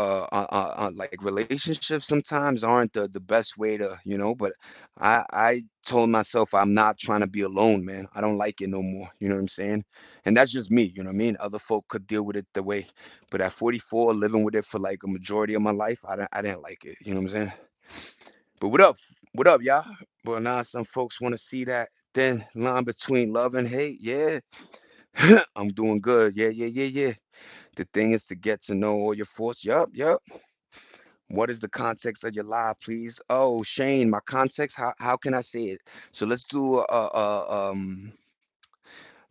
like relationships sometimes aren't the best way to, but I told myself I'm not trying to be alone, man. I don't like it no more. You know what I'm saying? And that's just me, you know what I mean? Other folk could deal with it the way, but at 44, living with it for like a majority of my life, I didn't like it. You know what I'm saying? But what up? What up, y'all? Well, now some folks want to see that thin line between love and hate. Yeah, I'm doing good. Yeah, yeah, yeah, yeah. The thing is to get to know all your faults. Yup, yup. What is the context of your life, please? Oh, Shane, my context. How can I say it? So let's do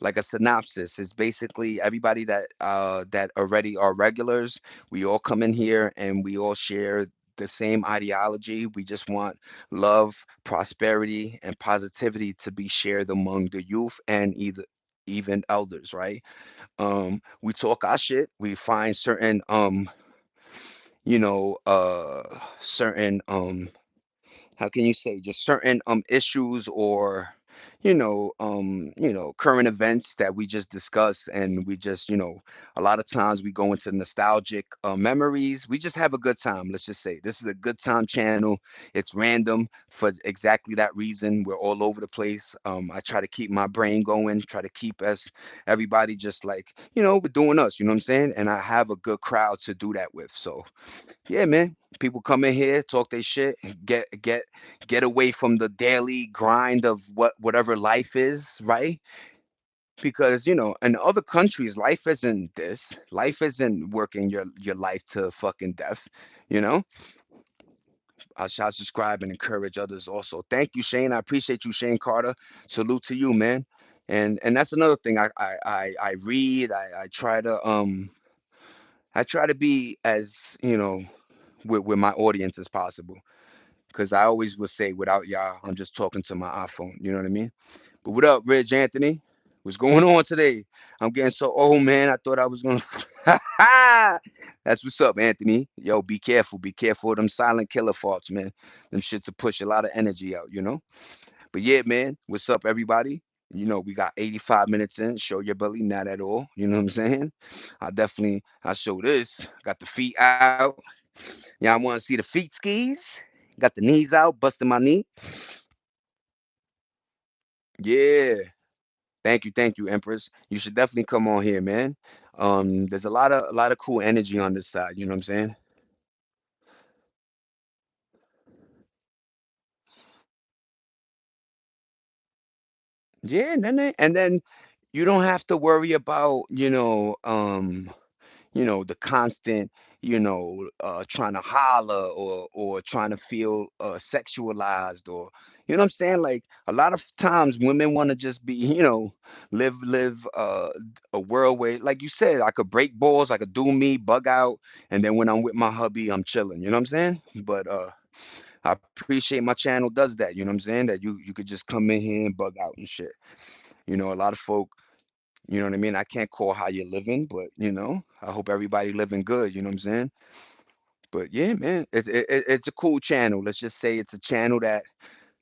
like a synopsis. It's basically everybody that already are regulars. We all come in here and we all share the same ideology. We just want love, prosperity, and positivity to be shared among the youth and either even elders, right? We talk our shit. We find certain certain how can you say, just certain issues or current events that we just discuss, and we just a lot of times we go into nostalgic memories. We just have a good time. Let's just say this is a good time channel. It's random for exactly that reason. We're all over the place. I try to keep my brain going, try to keep us everybody just like we're doing us, you know what I'm saying, and I have a good crowd to do that with. So yeah, man. People come in here, talk their shit, get away from the daily grind of whatever life is, right? Because in other countries, life isn't this. Life isn't working your life to fucking death. You know. I shall subscribe and encourage others also. Thank you, Shane. I appreciate you, Shane Carter. Salute to you, man. And that's another thing. I read. I try to be as with my audience as possible. Because I always would say, without y'all, I'm just talking to my iPhone. You know what I mean? But what up, Reg Anthony? What's going on today? I'm getting so old, man. I thought I was gonna. That's what's up, Anthony. Yo, be careful. Be careful of them silent killer thoughts, man. Them shits will push a lot of energy out, you know? But yeah, man. What's up, everybody? We got 85 minutes in. Show your belly, not at all. You know what I'm saying? I show this. Got the feet out. Y'all want to see the feet skis? Got the knees out, busting my knee. Yeah. Thank you, Empress. You should definitely come on here, man. There's a lot of cool energy on this side. You know what I'm saying? Yeah, and then you don't have to worry about the constant, trying to holler or trying to feel sexualized, or you know what I'm saying? Like a lot of times women want to just be, live a world where, like you said, I could break balls, I could do me, bug out, and then when I'm with my hubby, I'm chilling. You know what I'm saying? But I appreciate my channel does that. You know what I'm saying? That you could just come in here and bug out and shit. A lot of folk, you know what I mean? I can't call how you're living, but I hope everybody living good, you know what I'm saying? But yeah, man, it's a cool channel. Let's just say it's a channel that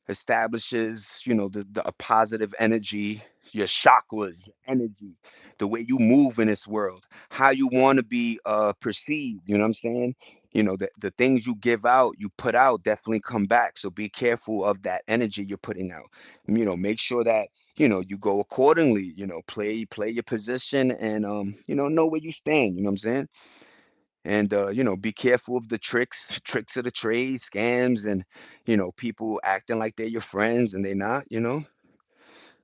establishes, the a positive energy, your chakras, your energy, the way you move in this world, how you want to be perceived, you know what I'm saying? The things you give out, you put out definitely come back. So be careful of that energy you're putting out. Make sure that, you go accordingly, play your position and know where you stand, you know what I'm saying? And be careful of the tricks of the trade, scams, and people acting like they're your friends and they're not.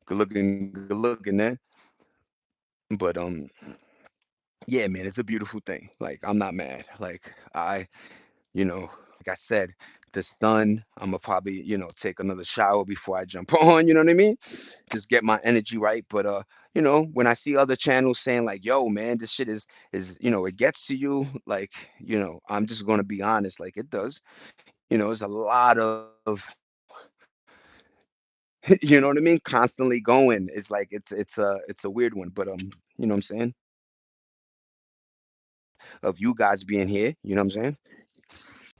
Good looking, man. But yeah, man, it's a beautiful thing. Like I'm not mad. Like like I said, the sun. I'm gonna probably take another shower before I jump on. You know what I mean? Just get my energy right. But when I see other channels saying like, "Yo, man, this shit is it gets to you," like I'm just gonna be honest. Like it does. It's a lot of you know what I mean, constantly going. It's like it's a weird one, but what I'm saying, of you guys being here, you know what I'm saying,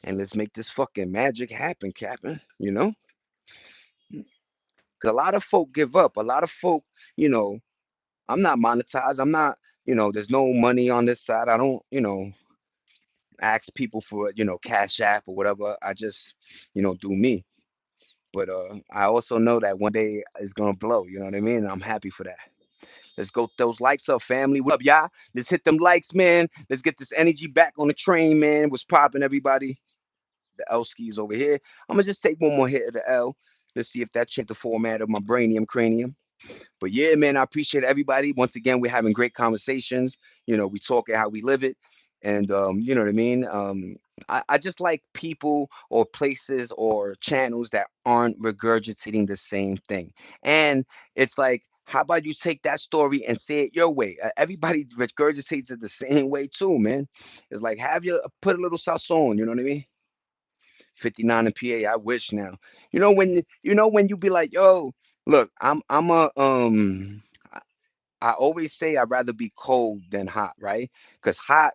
and let's make this fucking magic happen, Captain. 'Cause a lot of folk give up. A lot of folk, you know, I'm not monetized. I'm not, there's no money on this side. I don't. ask people for, Cash App or whatever. I just, do me. But I also know that one day it's gonna blow. You know what I mean? And I'm happy for that. Let's go those likes up, family. What up, y'all? Let's hit them likes, man. Let's get this energy back on the train, man. What's popping, everybody? The L skis over here. I'm gonna just take one more hit of the L. Let's see if that changed the format of my brainium cranium. But yeah, man, I appreciate everybody. Once again, we're having great conversations. We talk it how we live it. And you know what I mean? I just like people or places or channels that aren't regurgitating the same thing. And it's like, how about you take that story and say it your way? Everybody regurgitates it the same way too, man. It's like have your put a little sazon, you know what I mean? 59 in PA. I wish now. When you be like, yo, look, I'm a I always say I'd rather be cold than hot, right? Because hot,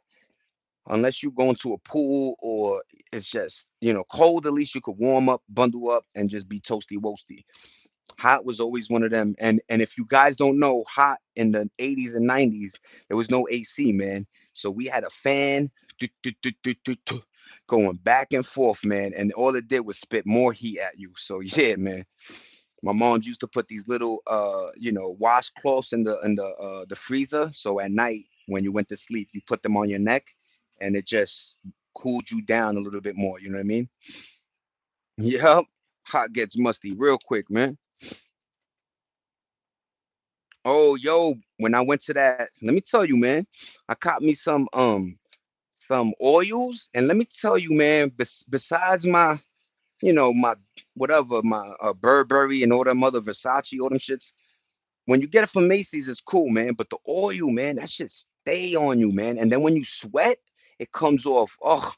unless you go into a pool or it's just, cold, at least you could warm up, bundle up, and just be toasty woasty. Hot was always one of them. And if you guys don't know, hot in the 80s and 90s, there was no AC, man. So we had a fan do, do, do, do, do, do, going back and forth, man. And all it did was spit more heat at you. So yeah, man. My mom used to put these little washcloths in the freezer. So at night when you went to sleep, you put them on your neck and it just cooled you down a little bit more, you know what I mean? Yep. Hot gets musty real quick, man. Oh, yo, when I went to that, let me tell you, man, I caught me some oils, and let me tell you, man, besides my whatever, my Burberry and all them other Versace, all them shits. When you get it from Macy's, it's cool, man. But the oil, man, that shit stay on you, man. And then when you sweat, it comes off. Oh,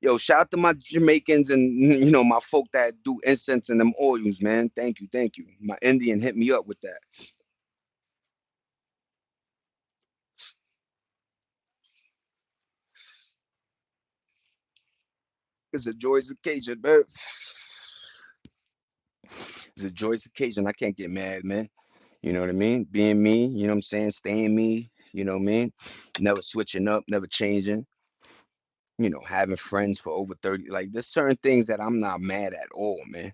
yo, shout out to my Jamaicans and my folk that do incense and them oils, man. Thank you, thank you. My Indian hit me up with that. It's a joyous occasion, man. It's a joyous occasion. I can't get mad, man. You know what I mean? Being me, you know what I'm saying? Staying me, you know what I mean? Never switching up, never changing. Having friends for over 30. Like, there's certain things that I'm not mad at all, man.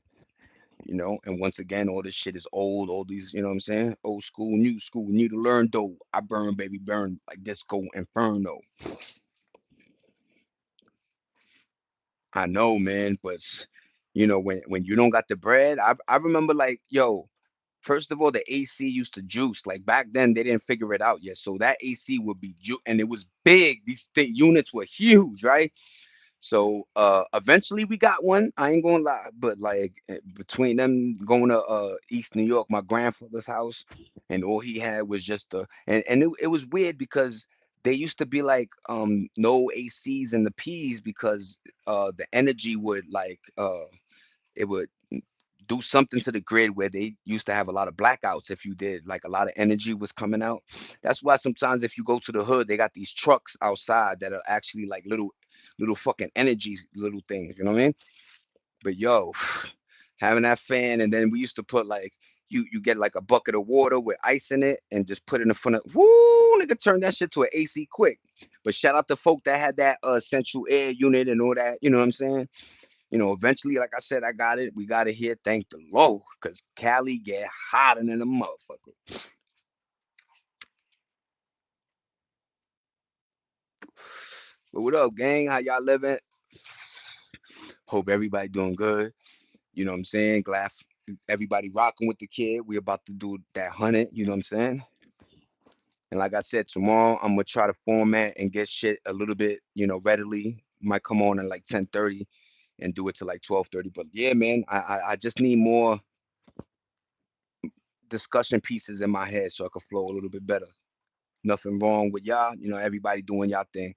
And once again, all this shit is old, all these, you know what I'm saying? Old school, new school, need to learn though. I burn, baby, burn like disco inferno. I know, man, but when you don't got the bread, I remember like, yo, first of all, the AC used to juice. Like back then, they didn't figure it out yet. So that AC would be and it was big. These units were huge, right? So eventually we got one. I ain't gonna lie, but like between them going to East New York, my grandfather's house, and all he had was just and it was weird because they used to be like no ACs in the P's because the energy would like it would do something to the grid where they used to have a lot of blackouts if you did like a lot of energy was coming out. That's why sometimes if you go to the hood they got these trucks outside that are actually like little fucking energy little things, you know what I mean? But yo, having that fan, and then we used to put like you get like a bucket of water with ice in it and just put it in front of whoo nigga turn that shit to an AC quick. But shout out to folk that had that central air unit and all that, you know what I'm saying? Eventually, like I said, I got it. We got it here. Thank the Lord, cause Cali get hotter than a motherfucker. But what up, gang? How y'all living? Hope everybody doing good. You know what I'm saying? Glad everybody rocking with the kid. We about to do that 100. You know what I'm saying? And like I said, tomorrow I'm gonna try to format and get shit a little bit, readily. Might come on at like 10:30 and do it to like 12:30. But yeah, man, I just need more discussion pieces in my head so I can flow a little bit better. Nothing wrong with y'all. Everybody doing y'all thing.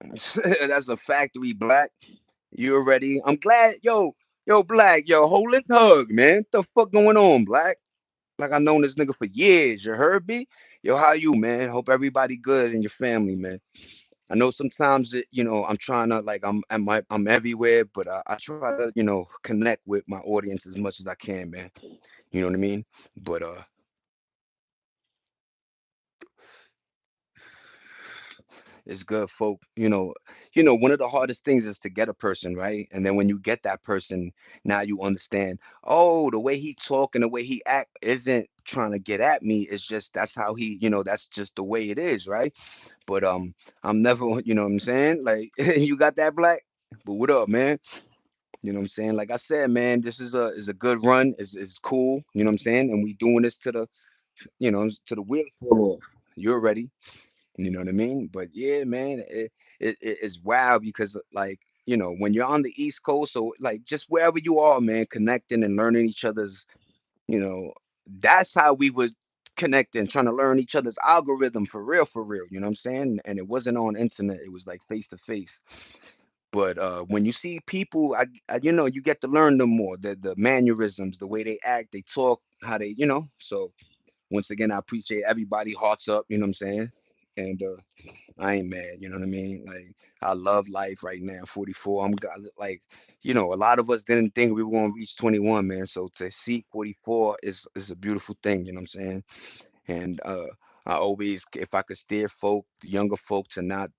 That's a factory, Black. You already. I'm glad, yo, Black, yo, hold it hug, man. What the fuck going on, Black? Like I known this nigga for years. You heard me? Yo, how you, man? Hope everybody good in your family, man. I know sometimes I'm trying to like I'm everywhere, but I try to connect with my audience as much as I can, man. You know what I mean? But It's good, folk. You know, one of the hardest things is to get a person, right? And then when you get that person, now you understand, oh, the way he talk and the way he act isn't trying to get at me. It's just that's how that's just the way it is, right? But I'm never, you know what I'm saying? Like you got that black? But what up, man? You know what I'm saying? Like I said, man, this is a good run. It's cool. You know what I'm saying? And we doing this to the wheels fall off. You're ready. You know what I mean? But yeah, man, it's wild because like when you're on the East Coast, so like just wherever you are, man, connecting and learning each other's, you know, that's how we would connect and trying to learn each other's algorithm for real, for real. You know what I'm saying? And it wasn't on internet; it was like face to face. But when you see people, you get to learn them more, the mannerisms, the way they act, they talk, how they. So once again, I appreciate everybody. Hearts up, you know what I'm saying? And I ain't mad, you know what I mean? Like I love life right now. 44. Like, a lot of us didn't think we were gonna reach 21, man. So to see 44 is a beautiful thing, you know what I'm saying? And I always, if I could steer folk, the younger folk, to not,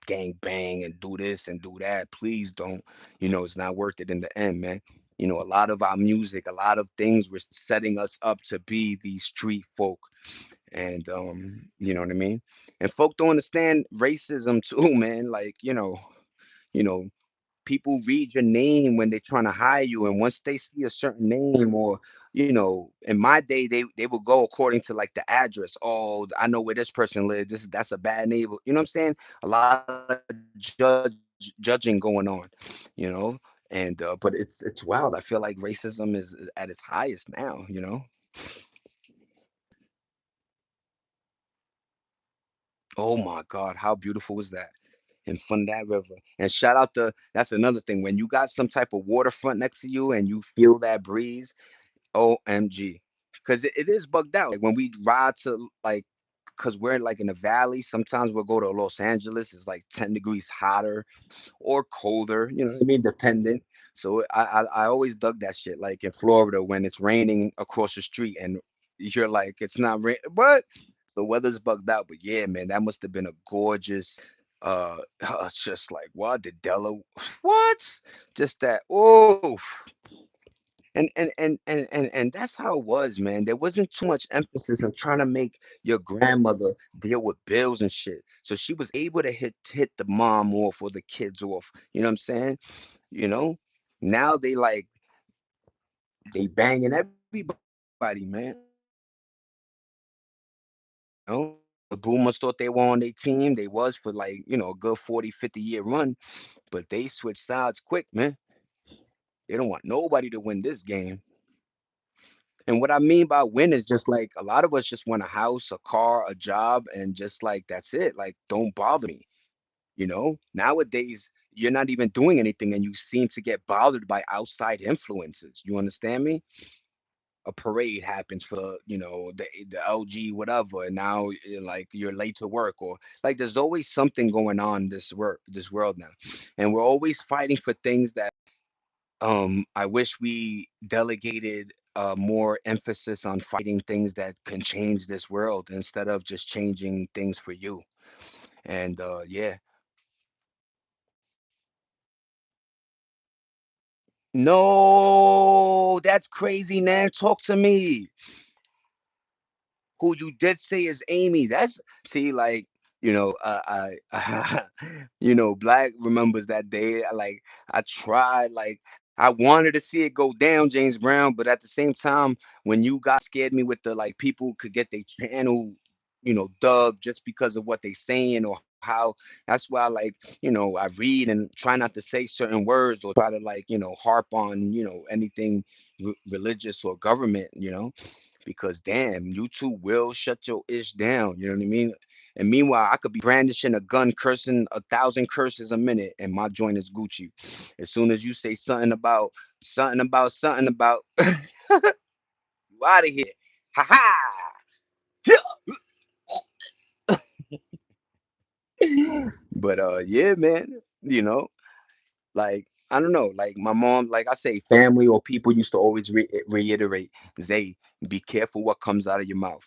gang bang and do this and do that, please don't. It's not worth it in the end, man. A lot of our music, a lot of things were setting us up to be these street folk. And you know what I mean? And folk don't understand racism too, man. Like, you know, people read your name when they're trying to hire you, and once they see a certain name, or in my day, they would go according to like the address. Oh, I know where this person lives. That's a bad neighbor. You know what I'm saying? A lot of judging going on, you know. And but it's wild. I feel like racism is at its highest now. Oh my God, how beautiful is that? And from that river. And shout out to that's another thing. When you got some type of waterfront next to you and you feel that breeze, OMG. Because it is bugged out. Like when we ride to like, because we're like in the valley, sometimes we'll go to Los Angeles, it's like 10 degrees hotter or colder, you know what I mean? Dependent. So I always dug that shit. Like in Florida when it's raining across the street and you're like, it's not rain, but the weather's bugged out. But yeah, man, that must have been a gorgeous. It's just like what the Della, what? Just that. Oh, and that's how it was, man. There wasn't too much emphasis on trying to make your grandmother deal with bills and shit. So she was able to hit the mom off or the kids off. You know what I'm saying? You know? Now they banging everybody, man. The boomers thought they were on their team. They was for like, a good 40, 50 year run, but they switched sides quick, man. They don't want nobody to win this game. And what I mean by win is just like a lot of us just want a house, a car, a job, and just like that's it. Like, don't bother me. Nowadays, you're not even doing anything and you seem to get bothered by outside influences. You understand me? A parade happens for, the LG, whatever, and now like you're late to work, or like there's always something going on this world now. And we're always fighting for things that I wish we delegated more emphasis on fighting things that can change this world instead of just changing things for you. And yeah, no, that's crazy, man. Talk to me. Who you did say is Amy. That's see, like I Black remembers that day. I tried, like I wanted to see it go down, James Brown, but at the same time, when you got scared me with the like people could get their channel, dubbed just because of what they saying or how. That's why, like, I read and try not to say certain words or try to like harp on anything religious or government, because damn, you two will shut your ish down. You know what I mean? And meanwhile, I could be brandishing a gun, cursing 1,000 curses a minute, and my joint is Gucci. As soon as you say something about, you out of here. Ha ha. But yeah, man, you know, like I don't know. Like my mom, like I say, family or people used to always reiterate, Zay, be careful what comes out of your mouth.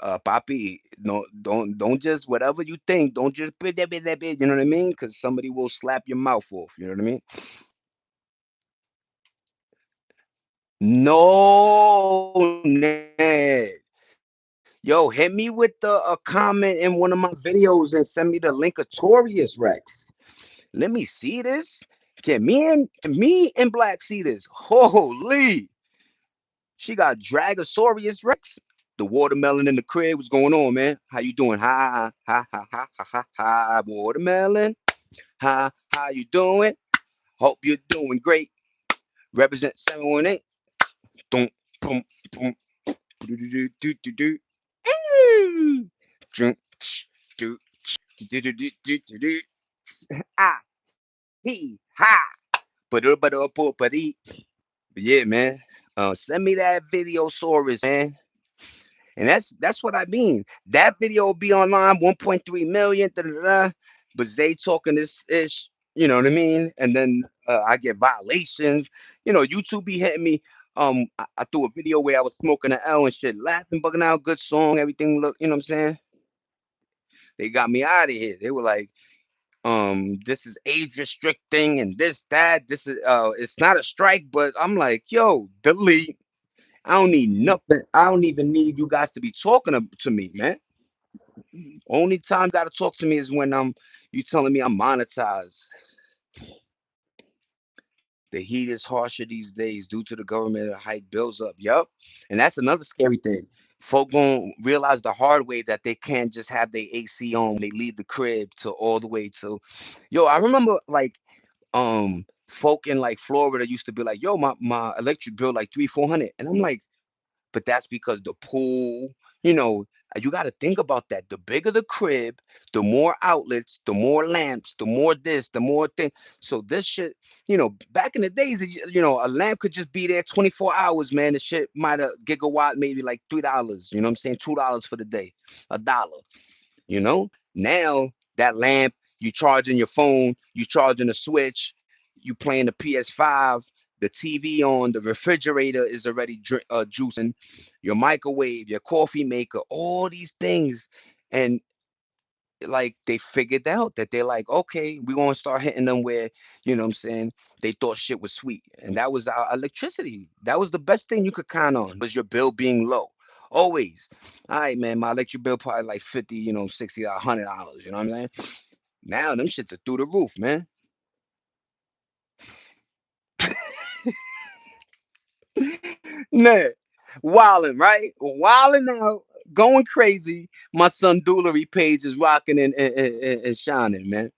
Papi, no, don't just whatever you think. Don't just put that bit, that bit. You know what I mean? Because somebody will slap your mouth off. You know what I mean? No, Ned. Yo, hit me with the a comment in one of my videos and send me the link of Torius Rex. Let me see this. Can me and Black see this? Holy, she got Dragosaurus Rex. The watermelon in the crib. What's going on, man? How you doing? Ha ha ha ha ha ha ha. Watermelon. Ha, how you doing? Hope you're doing great. Represent 718. Boom, boom, boom. Do do do do do do. Mm. Drink. Do do do do do do do. Ah, he, ha. But yeah, man. Send me that video, Saurus, man. And that's what I mean. That video will be online, 1.3 million. Da, da, da, but Zay talking this ish, you know what I mean? And then I get violations. You know, YouTube be hitting me. I threw a video where I was smoking an L and shit, laughing, bugging out, good song, everything look, you know what I'm saying? They got me out of here. They were like, this is age restricting and this, that. This is it's not a strike, but I'm like, yo, delete. I don't need nothing. I don't even need you guys to be talking to me, man. Only time you gotta talk to me is when you telling me I'm monetized. The heat is harsher these days due to the government hike bills up. Yup. And that's another scary thing. Folk gonna realize the hard way that they can't just have their AC on when they leave the crib to all the way to yo, I remember like folk in like Florida used to be like, yo, my electric bill like 300-400. And I'm like, but that's because the pool, you know, you got to think about that. The bigger the crib, the more outlets, the more lamps, the more this, the more thing. So this shit, back in the days, a lamp could just be there 24 hours, man. The shit might have gigawatt, maybe like $3. You know what I'm saying? $2 for the day, $1. Now that lamp, you charging your phone, you charging the switch, you playing the PS5, the TV on, the refrigerator is already juicing, your microwave, your coffee maker, all these things. And like they figured out that they're like, okay, we're gonna start hitting them where, you know what I'm saying, they thought shit was sweet. And that was our electricity. That was the best thing you could count on, was your bill being low. Always. All right, man, my electric bill probably like 50, $60, $100, you know what I'm saying? Now them shits are through the roof, man. Nah, wilding, right? Wilding out, going crazy. My son Doolery page is rocking and shining, man.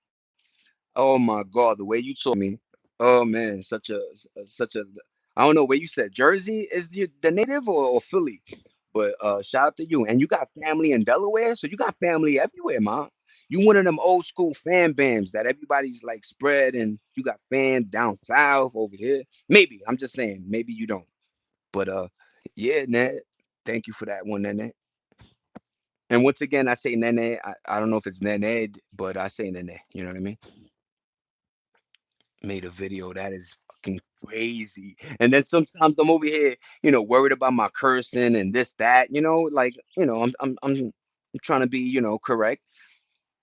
Oh my God, the way you told me. Oh man, such a. I don't know where you said Jersey is the native or Philly, but shout out to you. And you got family in Delaware, so you got family everywhere, man. You one of them old school fan bams that everybody's like spread, and you got fans down south over here. Maybe I'm just saying, maybe you don't. But yeah, Ned, thank you for that one, Nene. And once again, I say Nene. I don't know if it's Nene, but I say Nene. You know what I mean? Made a video that is fucking crazy. And then sometimes I'm over here, worried about my cursing and this, that, like, I'm trying to be, correct.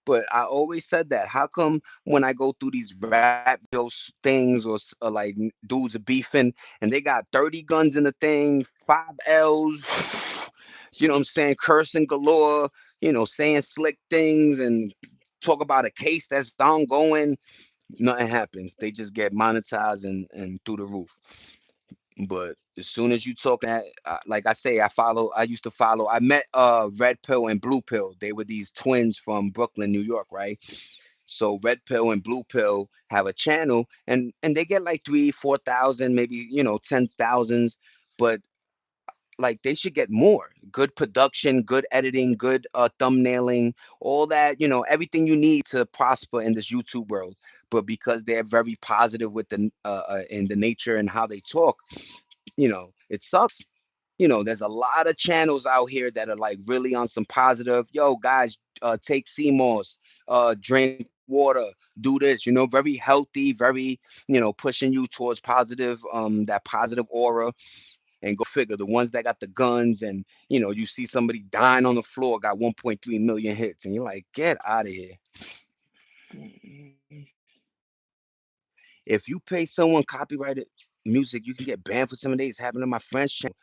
But I always said that. How come when I go through these rap videos things or like dudes are beefing and they got 30 guns in the thing, 5 L's, you know what I'm saying, cursing galore, saying slick things and talk about a case that's ongoing, nothing happens. They just get monetized and through the roof. But as soon as you talk that, like I say, I used to follow. I met Red Pill and Blue Pill. They were these twins from Brooklyn, New York, right? So Red Pill and Blue Pill have a channel, and they get like 3, 4 thousand, maybe 10 thousands, but like they should get more good production, good editing, good thumbnailing, all that, everything you need to prosper in this YouTube world. But because they're very positive with the in the nature and how they talk, it sucks. There's a lot of channels out here that are like really on some positive, yo guys, take CMOS, drink water, do this, very healthy, very, pushing you towards positive, that positive aura. And go figure, the ones that got the guns and, you see somebody dying on the floor got 1.3 million hits. And you're like, get out of here. If you pay someone copyrighted music, you can get banned for 7 days. Happened to my friend's channel.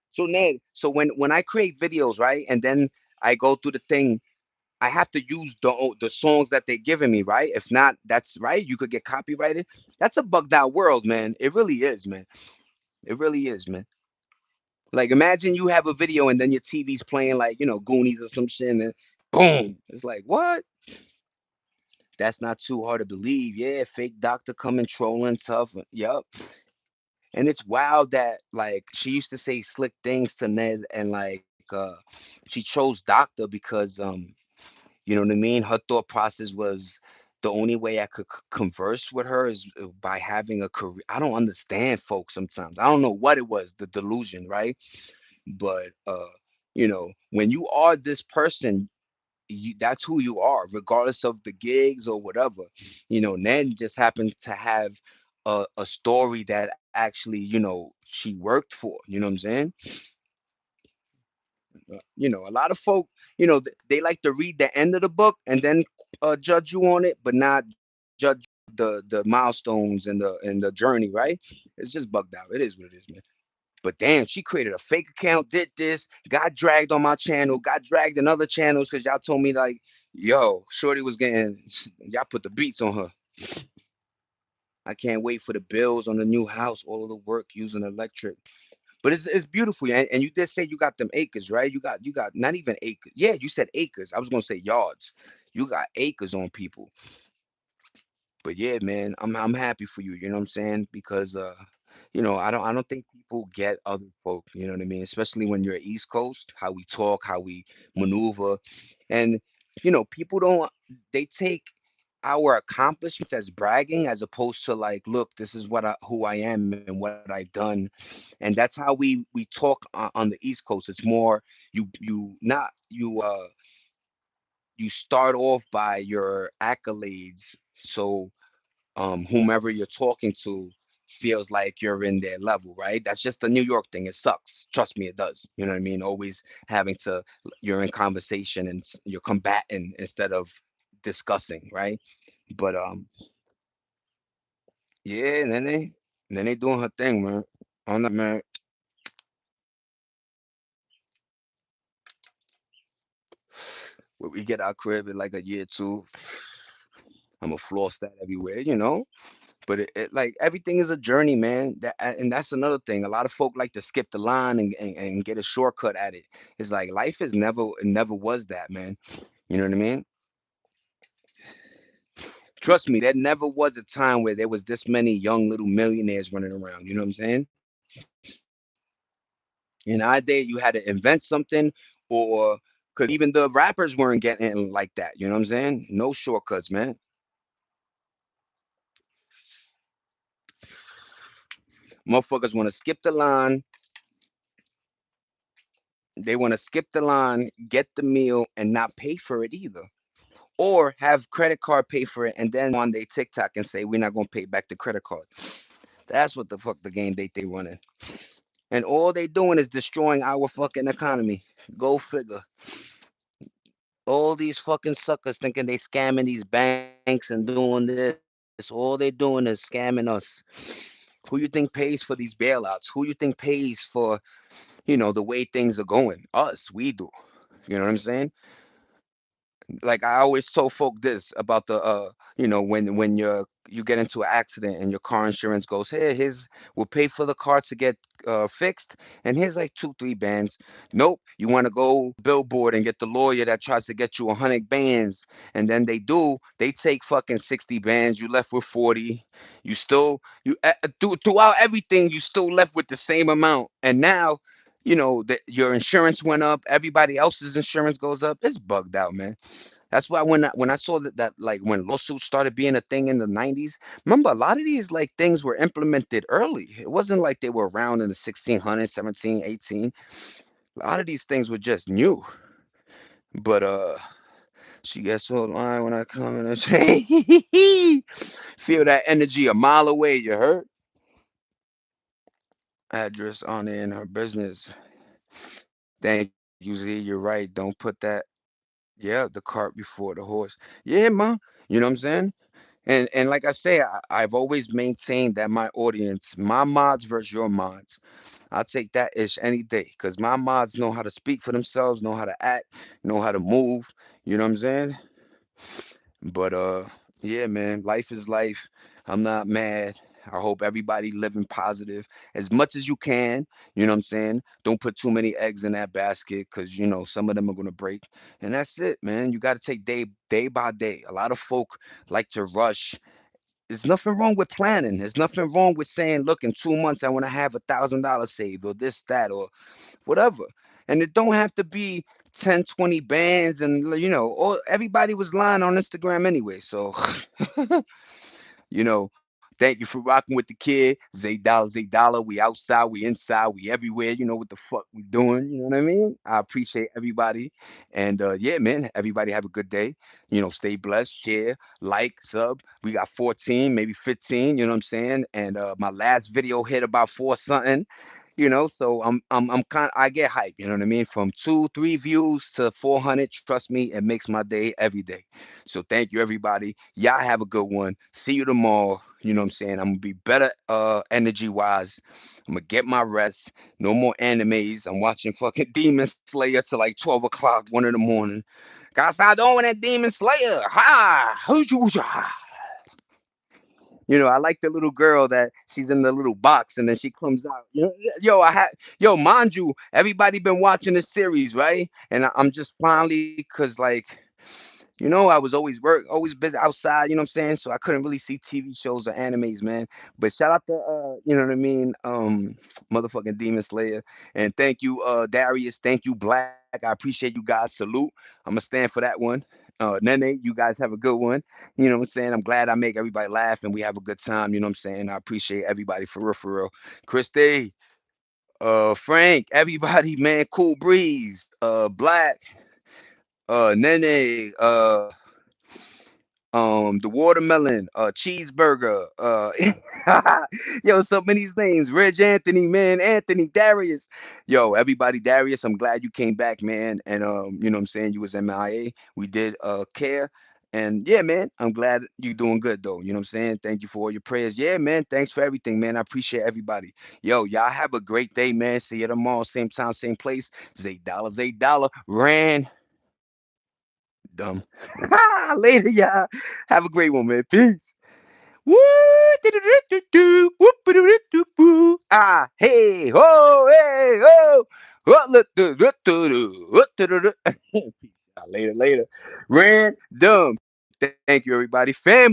So Ned, so when I create videos, right, and then I go through the thing, I have to use the songs that they're giving me, right? If not, that's right. You could get copyrighted. That's a bugged out world, man. It really is, man. It really is, man. Like imagine you have a video and then your TV's playing like, Goonies or some shit, and then boom. It's like, what? That's not too hard to believe. Yeah, fake doctor coming trolling tough. Yup. And it's wild that like she used to say slick things to Ned, and like she chose doctor because you know what I mean? Her thought process was the only way I could converse with her is by having a career. I don't understand folks sometimes. I don't know what it was, the delusion, right? But when you are this person, that's who you are, regardless of the gigs or whatever. Nan just happened to have a story that actually, she worked for. You know what I'm saying? A lot of folk, they like to read the end of the book and then judge you on it, but not judge the milestones and the journey, right? It's just bugged out. It is what it is, man. But damn, she created a fake account, did this, got dragged on my channel, got dragged in other channels because y'all told me like, yo, Shorty was getting, y'all put the beats on her. I can't wait for the bills on the new house, all of the work using electric. But it's beautiful, and you did say you got them acres, right? You got not even acres. Yeah, you said acres. I was gonna say yards. You got acres on people. But yeah, man, I'm happy for you. You know what I'm saying? Because I don't think people get other folk. You know what I mean? Especially when you're East Coast, how we talk, how we maneuver, and people don't. They take our accomplishments as bragging, as opposed to like, look, this is who I am and what I've done, and that's how we talk on the East Coast. It's more you start off by your accolades, so whomever you're talking to feels like you're in their level, right? That's just the New York thing. It sucks. Trust me, it does. You know what I mean? Always having to, you're in conversation and you're combating instead of discussing, right? But yeah, and then they doing her thing, man. On that, man. When we get our crib in like a year or two, I'm gonna floss that everywhere. But it like everything is a journey, man. And that's another thing. A lot of folk like to skip the line and get a shortcut at it. It's like life is never it never was that, man. You know what I mean? Trust me, there never was a time where there was this many young little millionaires running around. You know what I'm saying? In our day, you had to invent something, or because even the rappers weren't getting like that. You know what I'm saying? No shortcuts, man. Motherfuckers want to skip the line. They want to skip the line, get the meal, and not pay for it either. Or have credit card pay for it and then on their TikTok and say, we're not going to pay back the credit card. That's what the fuck the game they running. And all they doing is destroying our fucking economy. Go figure. All these fucking suckers thinking they scamming these banks and doing this. All they doing is scamming us. Who you think pays for these bailouts? Who you think pays for, the way things are going? Us, we do. You know what I'm saying? Like I always told folk this about when you get into an accident and your car insurance goes, hey, we'll pay for the car to get fixed, and here's like 2 3 bands. Nope, you want to go billboard and get the lawyer that tries to get you 100 bands, and then they take fucking 60 bands. You left with 40. You still throughout everything, you still left with the same amount, and now that your insurance went up, everybody else's insurance goes up. It's bugged out, man. That's why when I saw that like when lawsuits started being a thing in the 90s, remember a lot of these like things were implemented early. It wasn't like they were around in the 1600s, 17, 18. A lot of these things were just new. But She gets so line when I come in and say, feel that energy a mile away. You heard? Address on it in her business. Thank you, Z. You're right. Don't put that. Yeah, the cart before the horse. Yeah, ma. You know what I'm saying? And like I say, I've always maintained that my audience, my mods versus your mods. I'll take that ish any day because my mods know how to speak for themselves, know how to act, know how to move. You know what I'm saying? But yeah, man, life is life. I'm not mad. I hope everybody living positive as much as you can. You know what I'm saying? Don't put too many eggs in that basket because you know some of them are gonna break. And that's it, man. You got to take day by day. A lot of folk like to rush. There's nothing wrong with planning. There's nothing wrong with saying, look, in 2 months I want to have $1,000 saved or this, that, or whatever. And it don't have to be 10, 20 bands and all everybody was lying on Instagram anyway. So thank you for rocking with the kid. Zay Dollar. We outside, we inside, we everywhere. You know what the fuck we doing. You know what I mean? I appreciate everybody. And yeah, man, everybody have a good day. Stay blessed, share, like, sub. We got 14, maybe 15, you know what I'm saying? And my last video hit about four something. So I'm kind I get hype, you know what I mean? From 2, 3 views to 400, trust me, it makes my day every day. So thank you everybody. Y'all have a good one. See you tomorrow. You know what I'm saying? I'm gonna be better energy wise. I'm gonna get my rest. No more animes. I'm watching fucking Demon Slayer till like 12 o'clock, 1 in the morning. Gotta start doing that Demon Slayer. Ha! Hoo-choo-cha. I like the little girl that she's in the little box and then she comes out. Yo, mind you, everybody been watching the series, right? And I'm just finally, cause like, I was always busy outside. You know what I'm saying? So I couldn't really see TV shows or animes, man. But shout out to you know what I mean, motherfucking Demon Slayer, and thank you, Darius. Thank you, Black. I appreciate you guys. Salute. I'm gonna stand for that one. Nene, you guys have a good one. You know what I'm saying? I'm glad I make everybody laugh and we have a good time. You know what I'm saying? I appreciate everybody for real, for real. Christy, Frank, everybody, man, Cool Breeze, Black, Nene, the watermelon, cheeseburger, yo, so many names. Reg Anthony, man, Anthony, Darius, yo, everybody, Darius. I'm glad you came back, man, and you know what I'm saying, you was MIA. We did care, and yeah, man, I'm glad you doing good though. You know what I'm saying? Thank you for all your prayers. Yeah, man, thanks for everything, man. I appreciate everybody. Yo, y'all have a great day, man. See you tomorrow, same time, same place. Zay Dollar, ran dumb. Later, y'all. Have a great one, man. Peace. Woo! Do-do-do-do-do. Whoop-a-doo-doo-doo-boo. Ah, hey, ho, hey, ho. What-la-do-do-do-do. What-do-do-do. Peace out. Later, later. Random. Thank you, everybody. Family.